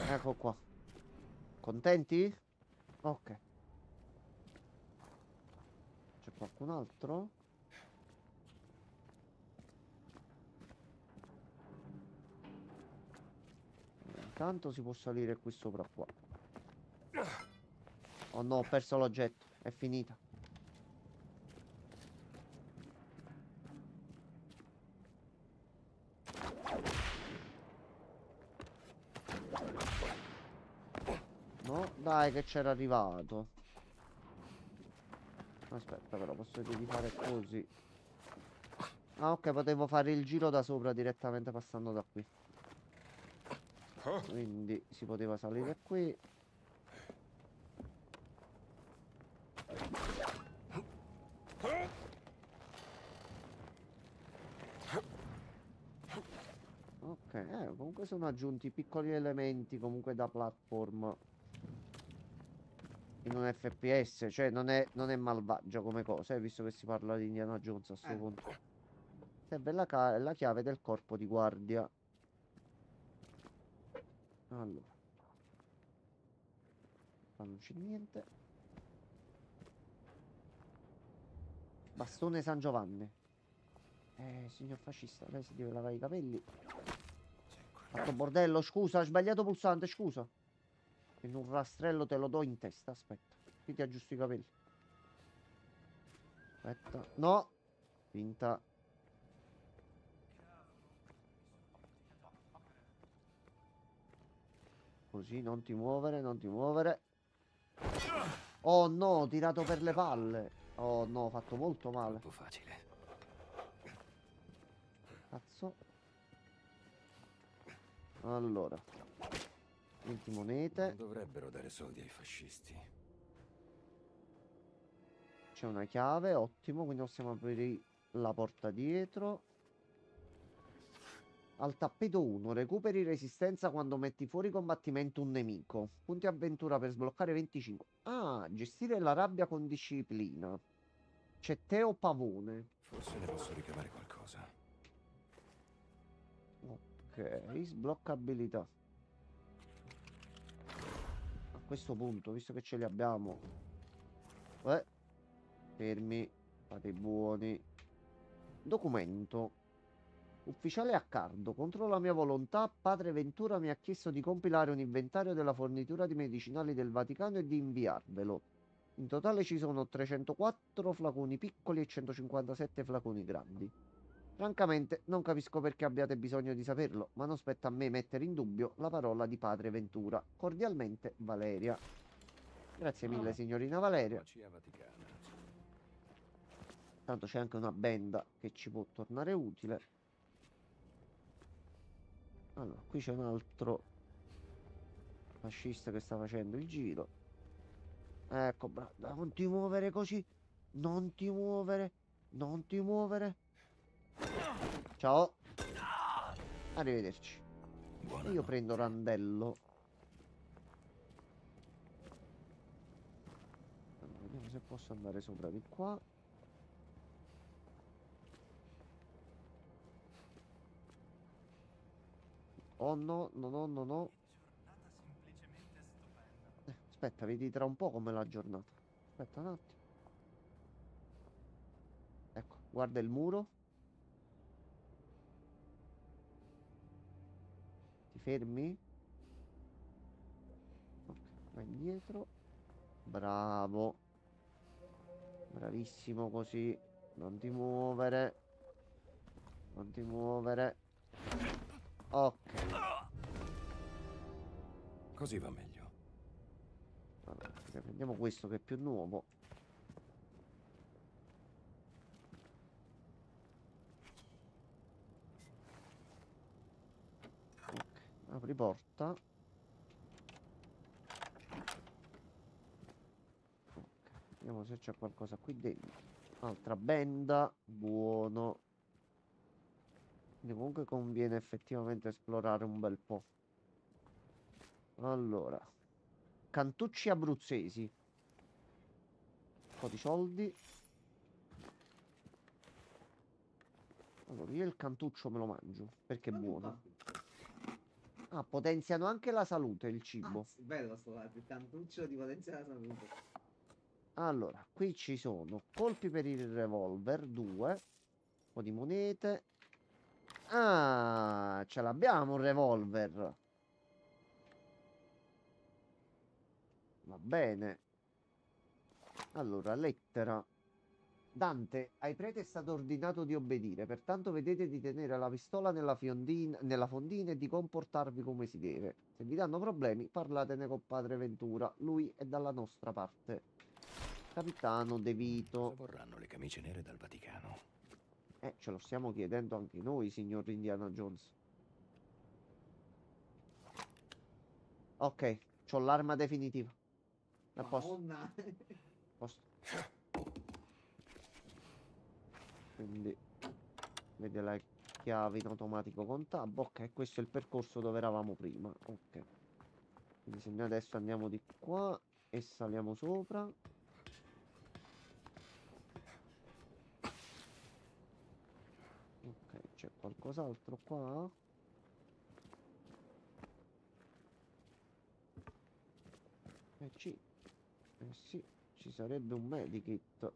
Ecco qua. Contenti? Ok. C'è qualcun altro? Intanto si può salire qui sopra qua. Oh no, ho perso l'oggetto. È finita. No, dai che c'era arrivato. Aspetta però, posso di fare così. Ah ok, potevo fare il giro da sopra direttamente passando da qui. Quindi si poteva salire qui. Ok. Ok, comunque sono aggiunti piccoli elementi comunque da platform in un FPS, cioè non è malvagia come cosa, visto che si parla di Indiana Jones a sto punto. Serve la chiave del corpo di guardia. Allora. Qua non c'è niente. Bastone San Giovanni. Signor fascista, lei si deve lavare i capelli. Fatto bordello, scusa, ho sbagliato pulsante, scusa. In un rastrello te lo do in testa, aspetta. Qui ti aggiusto i capelli. Aspetta, no. Finta. Così, non ti muovere, non ti muovere. Oh no, ho tirato per le palle. Oh no, ho fatto molto male. Troppo facile. Cazzo. Allora. 20 monete. Non dovrebbero dare soldi ai fascisti. C'è una chiave, ottimo, quindi possiamo aprire la porta dietro. Al tappeto 1, recuperi resistenza quando metti fuori combattimento un nemico. Punti avventura per sbloccare 25. Ah, gestire la rabbia con disciplina. C'è Teo Pavone. Forse ne posso ricavare qualcosa. Ok, sbloccabilità. A questo punto, visto che ce li abbiamo. Fermi, fate i buoni. Documento. Ufficiale Accardo, contro la mia volontà, padre Ventura mi ha chiesto di compilare un inventario della fornitura di medicinali del Vaticano e di inviarvelo. In totale ci sono 304 flaconi piccoli e 157 flaconi grandi. Francamente non capisco perché abbiate bisogno di saperlo, ma non spetta a me mettere in dubbio la parola di padre Ventura. Cordialmente, Valeria. Grazie mille, signorina Valeria. Farmacia Vaticana. Tanto c'è anche una benda che ci può tornare utile. Allora, qui c'è un altro fascista che sta facendo il giro. Ecco, bravo. Non ti muovere così. Non ti muovere. Non ti muovere. Ciao. Arrivederci. E io prendo Randello. Allora, vediamo se posso andare sopra di qua. Oh no, no, no, no, no. Giornata semplicemente stupenda. Aspetta, vedi tra un po' com'è la giornata. Aspetta un attimo. Ecco, guarda il muro. Ti fermi? Ok, vai indietro. Bravo. Bravissimo così. Non ti muovere. Non ti muovere. Ok. Così va meglio. Allora, prendiamo questo che è più nuovo. Ok, apri porta. Ok, vediamo se c'è qualcosa qui dentro. Altra benda. Buono. Quindi comunque conviene effettivamente esplorare un bel po'. Allora. Cantucci abruzzesi. Un po' di soldi. Allora, io il cantuccio me lo mangio, perché è buono. Ah, potenziano anche la salute, il cibo. Bello sto il cantuccio di potenza della salute. Allora, qui ci sono colpi per il revolver, 2. Un po' di monete. Ah, ce l'abbiamo un revolver. Va bene. Allora, lettera. Dante, ai preti è stato ordinato di obbedire, pertanto vedete di tenere la pistola nella fondina e di comportarvi come si deve. Se vi danno problemi, parlatene con padre Ventura, lui è dalla nostra parte. Capitano De Vito. Cosa vorranno le camicie nere dal Vaticano? Ce lo stiamo chiedendo anche noi, signor Indiana Jones. Ok, c'ho l'arma definitiva. A posto. Madonna. Posto. Quindi, vedela chiave in automatico con tab. Ok, questo è il percorso dove eravamo prima. Ok. Quindi se noi adesso andiamo di qua e saliamo sopra. Ok, c'è qualcos'altro qua? Sì, ci sarebbe un medikit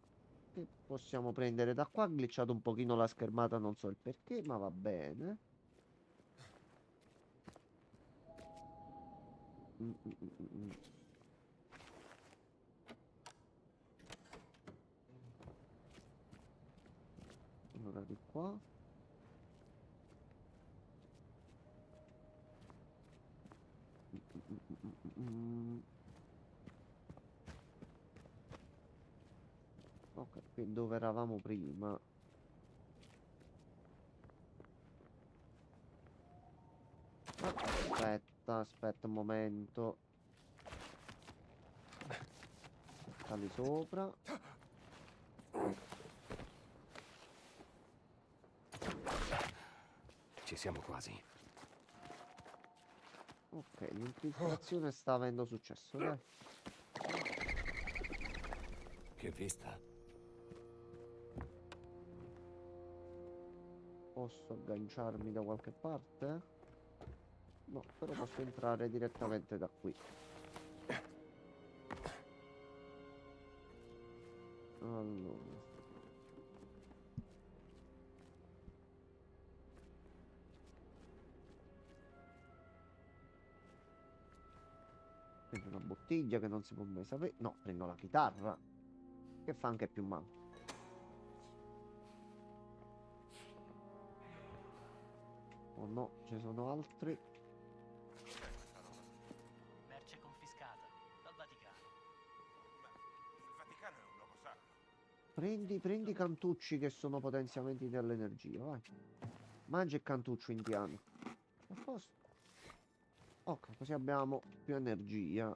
che possiamo prendere da qua. Ha glitchato un pochino la schermata, non so il perché, ma va bene. Mm, mm, mm, mm. Allora di qua. Ok, qui dove eravamo prima. Aspetta un momento. Sali sopra. Ci siamo quasi. Ok, l'infiltrazione sta avendo successo, dai. Che vista. Posso agganciarmi da qualche parte? No, però posso entrare direttamente da qui. Allora. Prendo una bottiglia che non si può mai sapere. No, prendo la chitarra, che fa anche più male. Oh no, ci sono altri. Merce confiscata dal Vaticano. Il Vaticano è un luogo sacro. Prendi i cantucci che sono potenziamenti dell'energia, vai. Mangia il cantuccio indiano. A posto. Ok, così abbiamo più energia.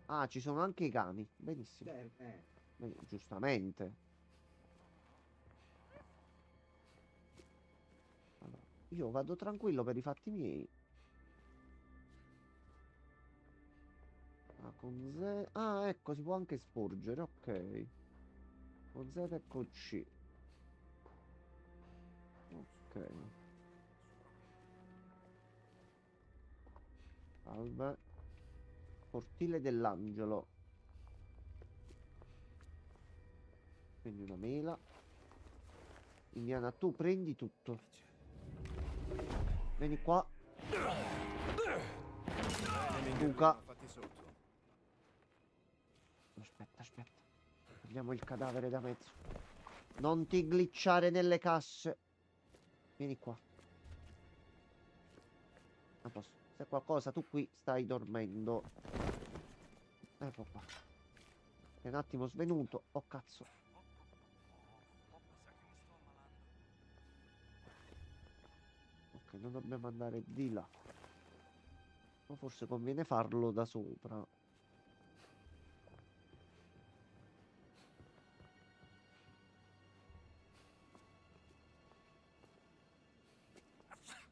Ah, ci sono anche i cani. Benissimo. Giustamente. Allora, io vado tranquillo per i fatti miei. Ah, con Z. Ah, ecco, si può anche sporgere, ok. Con Z e con C. Ok. Salve. Cortile dell'angelo. Quindi una mela. Indiana, tu prendi tutto. Vieni qua. Luca. Aspetta. Prendiamo il cadavere da mezzo. Non ti glitchare nelle casse. Vieni qua. A posto. Se qualcosa, tu qui stai dormendo. Ecco qua. È un attimo svenuto. Oh cazzo. Ok, non dobbiamo andare di là. O forse conviene farlo da sopra.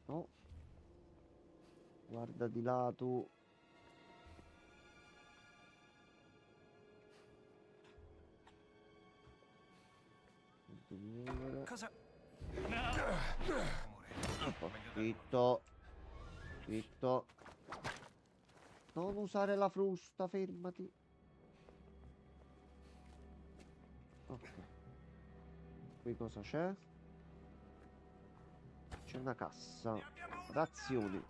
No. Guarda di là tu. Cosa? Zitto. Zitto. Non usare la frusta, fermati. Ok. Qui cosa c'è? C'è una cassa. Razioni.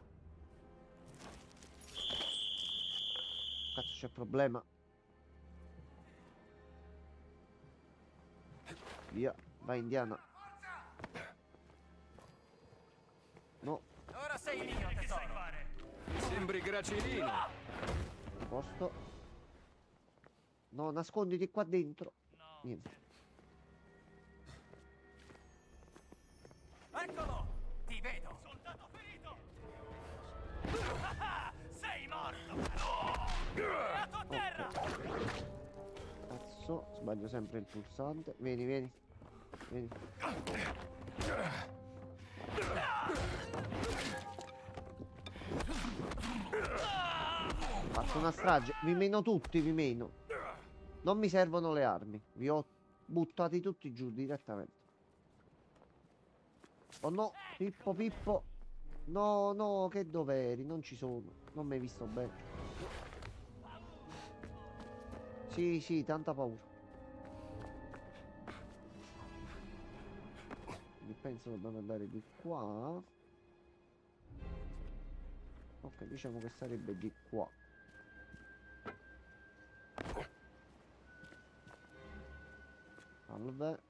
Cazzo, c'è problema. Via. Vai, Indiana. No. Ora sei mio, tesoro. Sembri gracilino. A posto. No, nasconditi qua dentro. Niente. Eccolo! Ti vedo! Soldato ferito! Sei morto! Cado a terra! Cazzo, sbaglio sempre il pulsante. Vieni. vieni. Faccio una strage. Vi meno tutti, vi meno. Non mi servono le armi. Vi ho buttati tutti giù direttamente. Oh no, Pippo, Pippo. No, no, che doveri, non ci sono. Non mi hai visto bene. Sì, sì, tanta paura. Quindi penso dobbiamo andare di qua. Ok, diciamo che sarebbe di qua. Salve.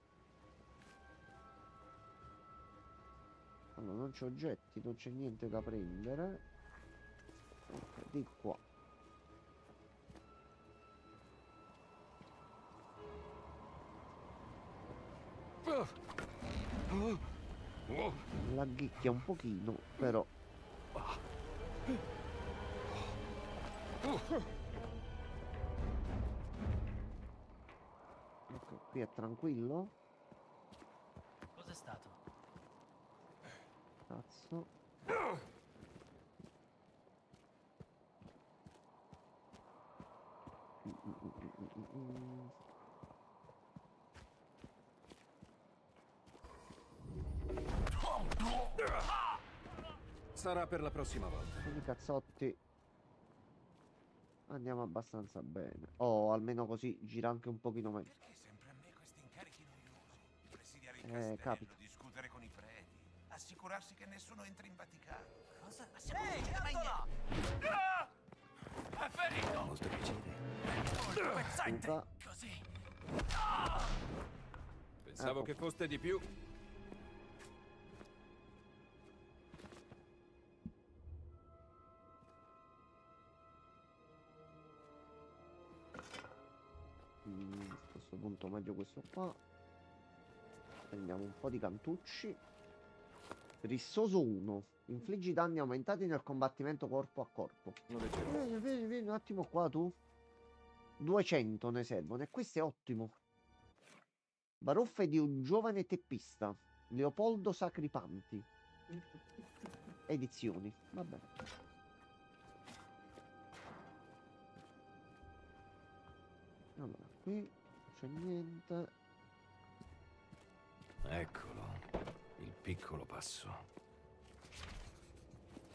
Allora, non c'è oggetti, non c'è niente da prendere. Ok, di qua. La ghicchia un pochino, però. Ok, qui è tranquillo. Cos'è stato? Cazzo. Sarà per la prossima volta. Quindi cazzotti. Andiamo abbastanza bene. Oh, almeno così gira anche un pochino meglio. Perché sempre a me questi incarichi noiosi? Presidiare il castello, capita. discutere con i preti, assicurarsi che nessuno entri in Vaticano. Cosa? Ma se non succede mai niente! È ferito! Molto piacere. Scusa. Così. Pensavo che foste di più. A questo punto meglio questo qua. Prendiamo un po' di cantucci. Rissoso 1. Infliggi danni aumentati nel combattimento corpo a corpo. Lo leggerò. Vieni un attimo qua tu. 200 ne servono e questo è ottimo. Baruffe di un giovane teppista. Leopoldo Sacripanti. Edizioni. Vabbè. Allora, qui non c'è niente. Eccolo. Il piccolo passo.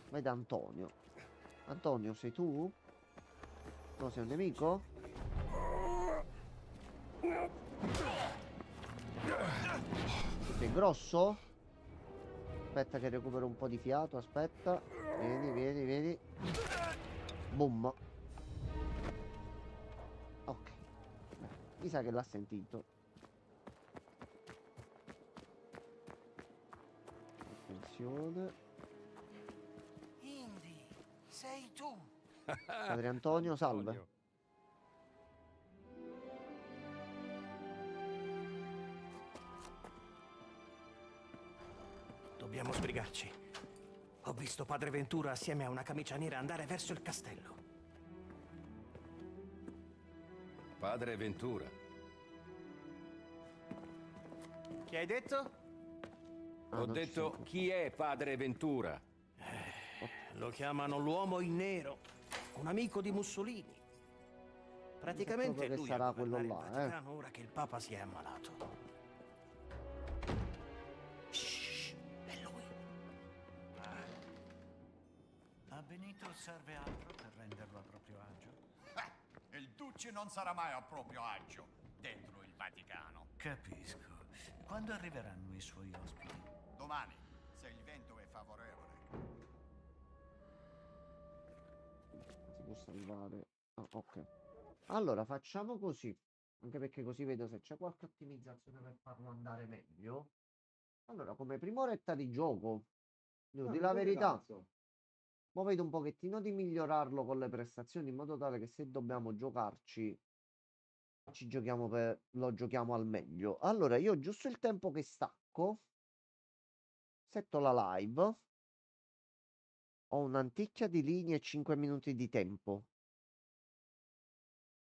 Vai da Antonio. Antonio, sei tu? No, sei un nemico? Sei grosso? Aspetta che recupero un po' di fiato, aspetta. Vieni. Boom. Ok. Mi sa che l'ha sentito. Attenzione. Indy, sei tu! Padre Antonio, salve. Dobbiamo sbrigarci. Ho visto Padre Ventura assieme a una camicia nera andare verso il castello. Padre Ventura. Che hai detto? Ho non ci detto, sento. chi è Padre Ventura? Lo chiamano l'uomo in nero, un amico di Mussolini. Praticamente proprio che lui sarà a governare quello il là, Vaticano ora che il Papa si è ammalato. Shh, è lui. A Benito serve altro per renderlo a proprio agio? Il Duce non sarà mai a proprio agio dentro il Vaticano. Capisco. Quando arriveranno i suoi ospiti? Domani, se il vento è favorevole. Si può salvare. Ah, ok. Allora, facciamo così. Anche perché così vedo se c'è qualche ottimizzazione per farlo andare meglio. Allora, come prima oretta di gioco, devo dire la verità. Ma vedo un pochettino di migliorarlo con le prestazioni in modo tale che se dobbiamo giocarci, lo giochiamo al meglio. Allora, io giusto il tempo che stacco, setto la live. Ho un'anticchia di linee e 5 minuti di tempo.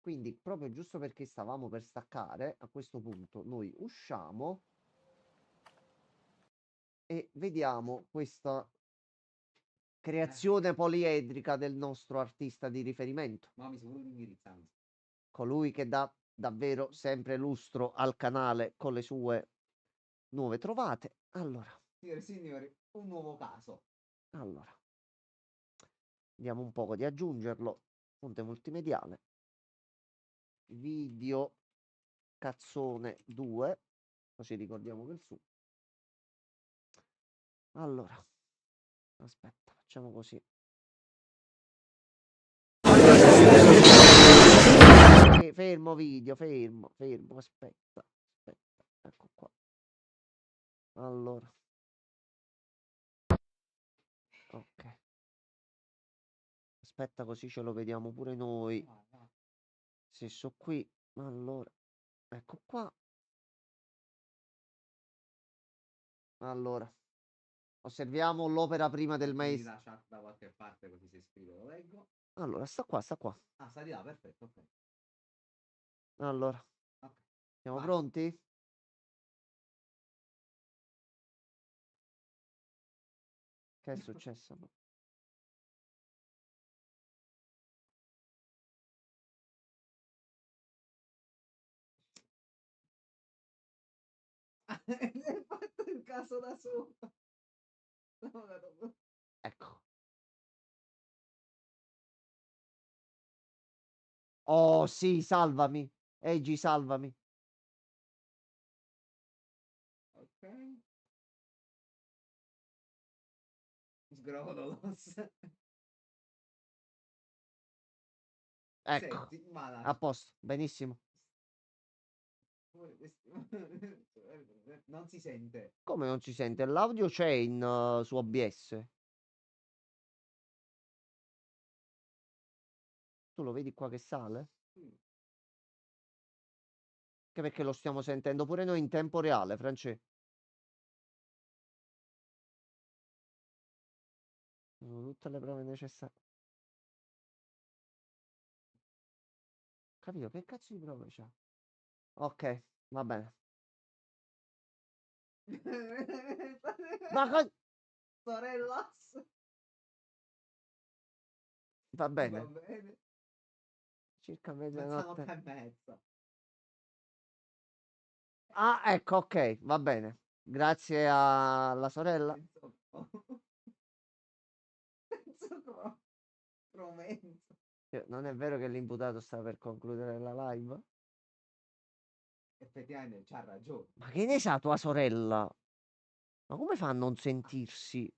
Quindi, proprio giusto perché stavamo per staccare, a questo punto noi usciamo e vediamo questa creazione poliedrica del nostro artista di riferimento. Ma mi sono indirizzando. Colui che dà davvero sempre lustro al canale con le sue nuove trovate. Allora, Signore e signori, un nuovo caso. vediamo un po' di aggiungerlo. Fonte multimediale. Video cazzone 2. Così ricordiamo che il su. Allora, aspetta, facciamo così. Fermo video, fermo, aspetta, ecco qua. Allora. Ok. Aspetta, così ce lo vediamo pure noi. Se so qui, allora, ecco qua. Allora, osserviamo l'opera prima del Metti maestro. la chat da qualche parte così se scrive lo leggo. Allora, sta qua. Ah, sta di là, perfetto, ok. Allora, Ok. siamo Vai. pronti? Che è successo? Hai fatto il caso da solo. Ecco. Oh sì, salvami. Eiji, salvami. Ok. Sgrodolos. Ecco, Senti, ma a posto, benissimo. non si sente. Come non si sente? L'audio c'è su OBS. Tu lo vedi qua che sale? Sì. Anche perché lo stiamo sentendo pure noi in tempo reale, Francesco. Sono tutte le prove necessarie. Capito? Che cazzo di prove c'ha? Ok, va bene. Ma Sorellas. va Va bene. bene. Circa Mezzanotte mezzanotte. e mezza. Ah, ecco, ok, va bene. Grazie alla sorella. Promenzo. Non è vero che l'imputato sta per concludere la live? Effettivamente c'ha ragione. Ma che ne sa tua sorella? Ma come fa a non sentirsi?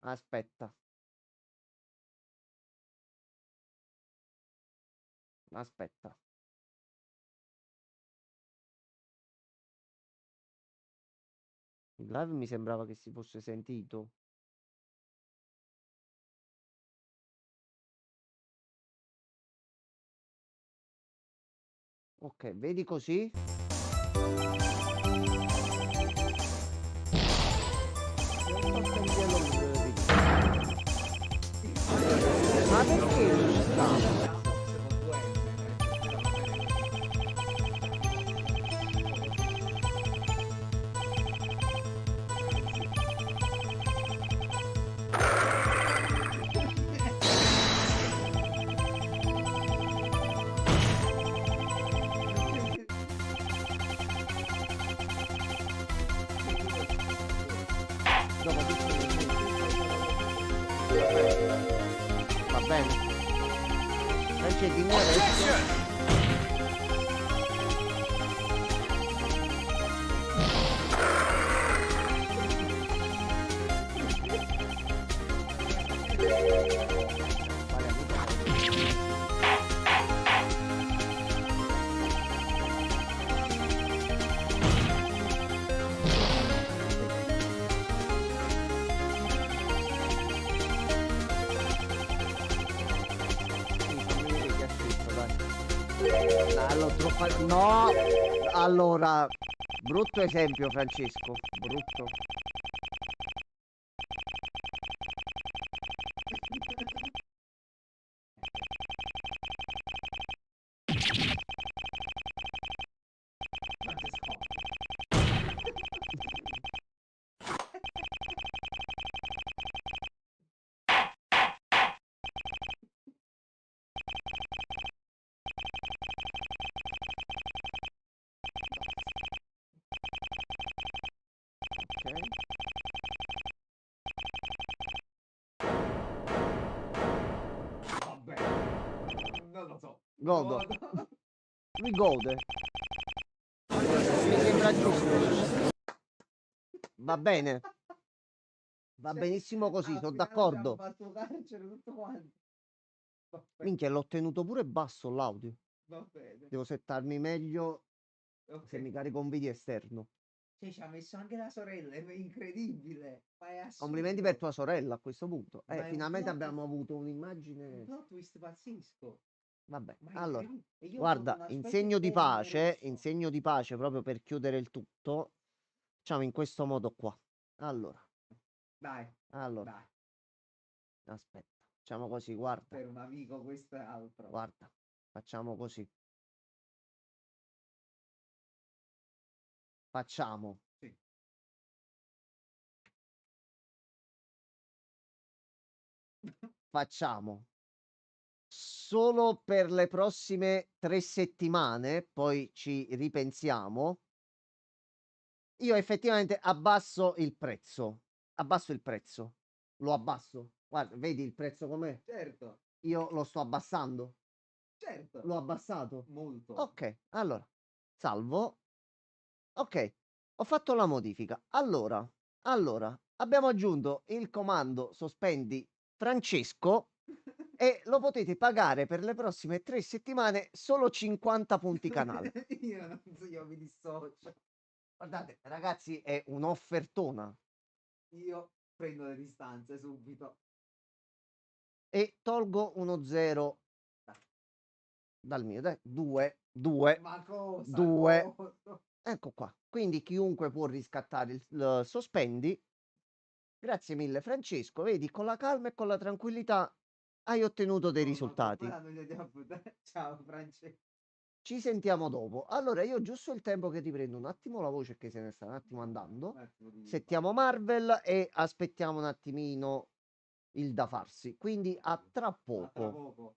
Aspetta. Aspetta. Il live mi sembrava che si fosse sentito. Ok, vedi così? Ma perché non ci sta? Va bene. Invece di nuovo. No, allora, brutto esempio, Francesco, brutto. Vabbè, non lo so. Godo. Lui gode. Mi sembra giusto. Va bene. Va Cioè, benissimo così, alla sono finale d'accordo. abbiamo fatto carcere tutto quanto. Vabbè, Minchia, l'ho tenuto pure basso l'audio. va bene. Devo settarmi meglio Ok. se mi carico un video esterno. Cioè, ci ha messo anche la sorella, è incredibile. Ma è assurdo. Complimenti per tua sorella a questo punto. Ma è un Finalmente plot- abbiamo avuto Un un'immagine. plot twist pazzesco. Vabbè, Ma è allora, incredibile. E io guarda, proprio non in aspetto segno di il polline pace, rosso. in segno di pace, proprio per chiudere il tutto, facciamo in questo modo qua. Allora, Dai, allora, dai. aspetta, facciamo così, guarda, Per un amico questo è altro. guarda, facciamo così. Facciamo. Sì. Facciamo solo per le prossime 3 settimane, poi ci ripensiamo. Io effettivamente abbasso il prezzo. Abbasso il prezzo. Lo abbasso. Guarda, vedi il prezzo com'è? Certo, Io lo sto abbassando. certo. L'ho abbassato. Molto. Ok, allora, salvo. Ok, ho fatto la modifica. Allora, abbiamo aggiunto il comando sospendi Francesco e lo potete pagare per le prossime 3 settimane solo 50 punti canale. Io non so, io mi dissocio. Guardate, ragazzi, è un'offertona. Io prendo le distanze subito. E tolgo uno 0 dal mio. Dai, 2. Ma cosa? 2. Cosa? Ecco qua. Quindi chiunque può riscattare il sospendi. Grazie mille, Francesco. Vedi, con la calma e con la tranquillità hai ottenuto dei No, ma risultati. qua non gli andiamo a buttare. Ciao, Francesco. Ci sentiamo dopo. Allora, io giusto il tempo che riprendo un attimo la voce che se ne sta un attimo andando. Un attimo di Settiamo Marvel e aspettiamo un attimino il da farsi. Quindi a tra A tra poco. poco.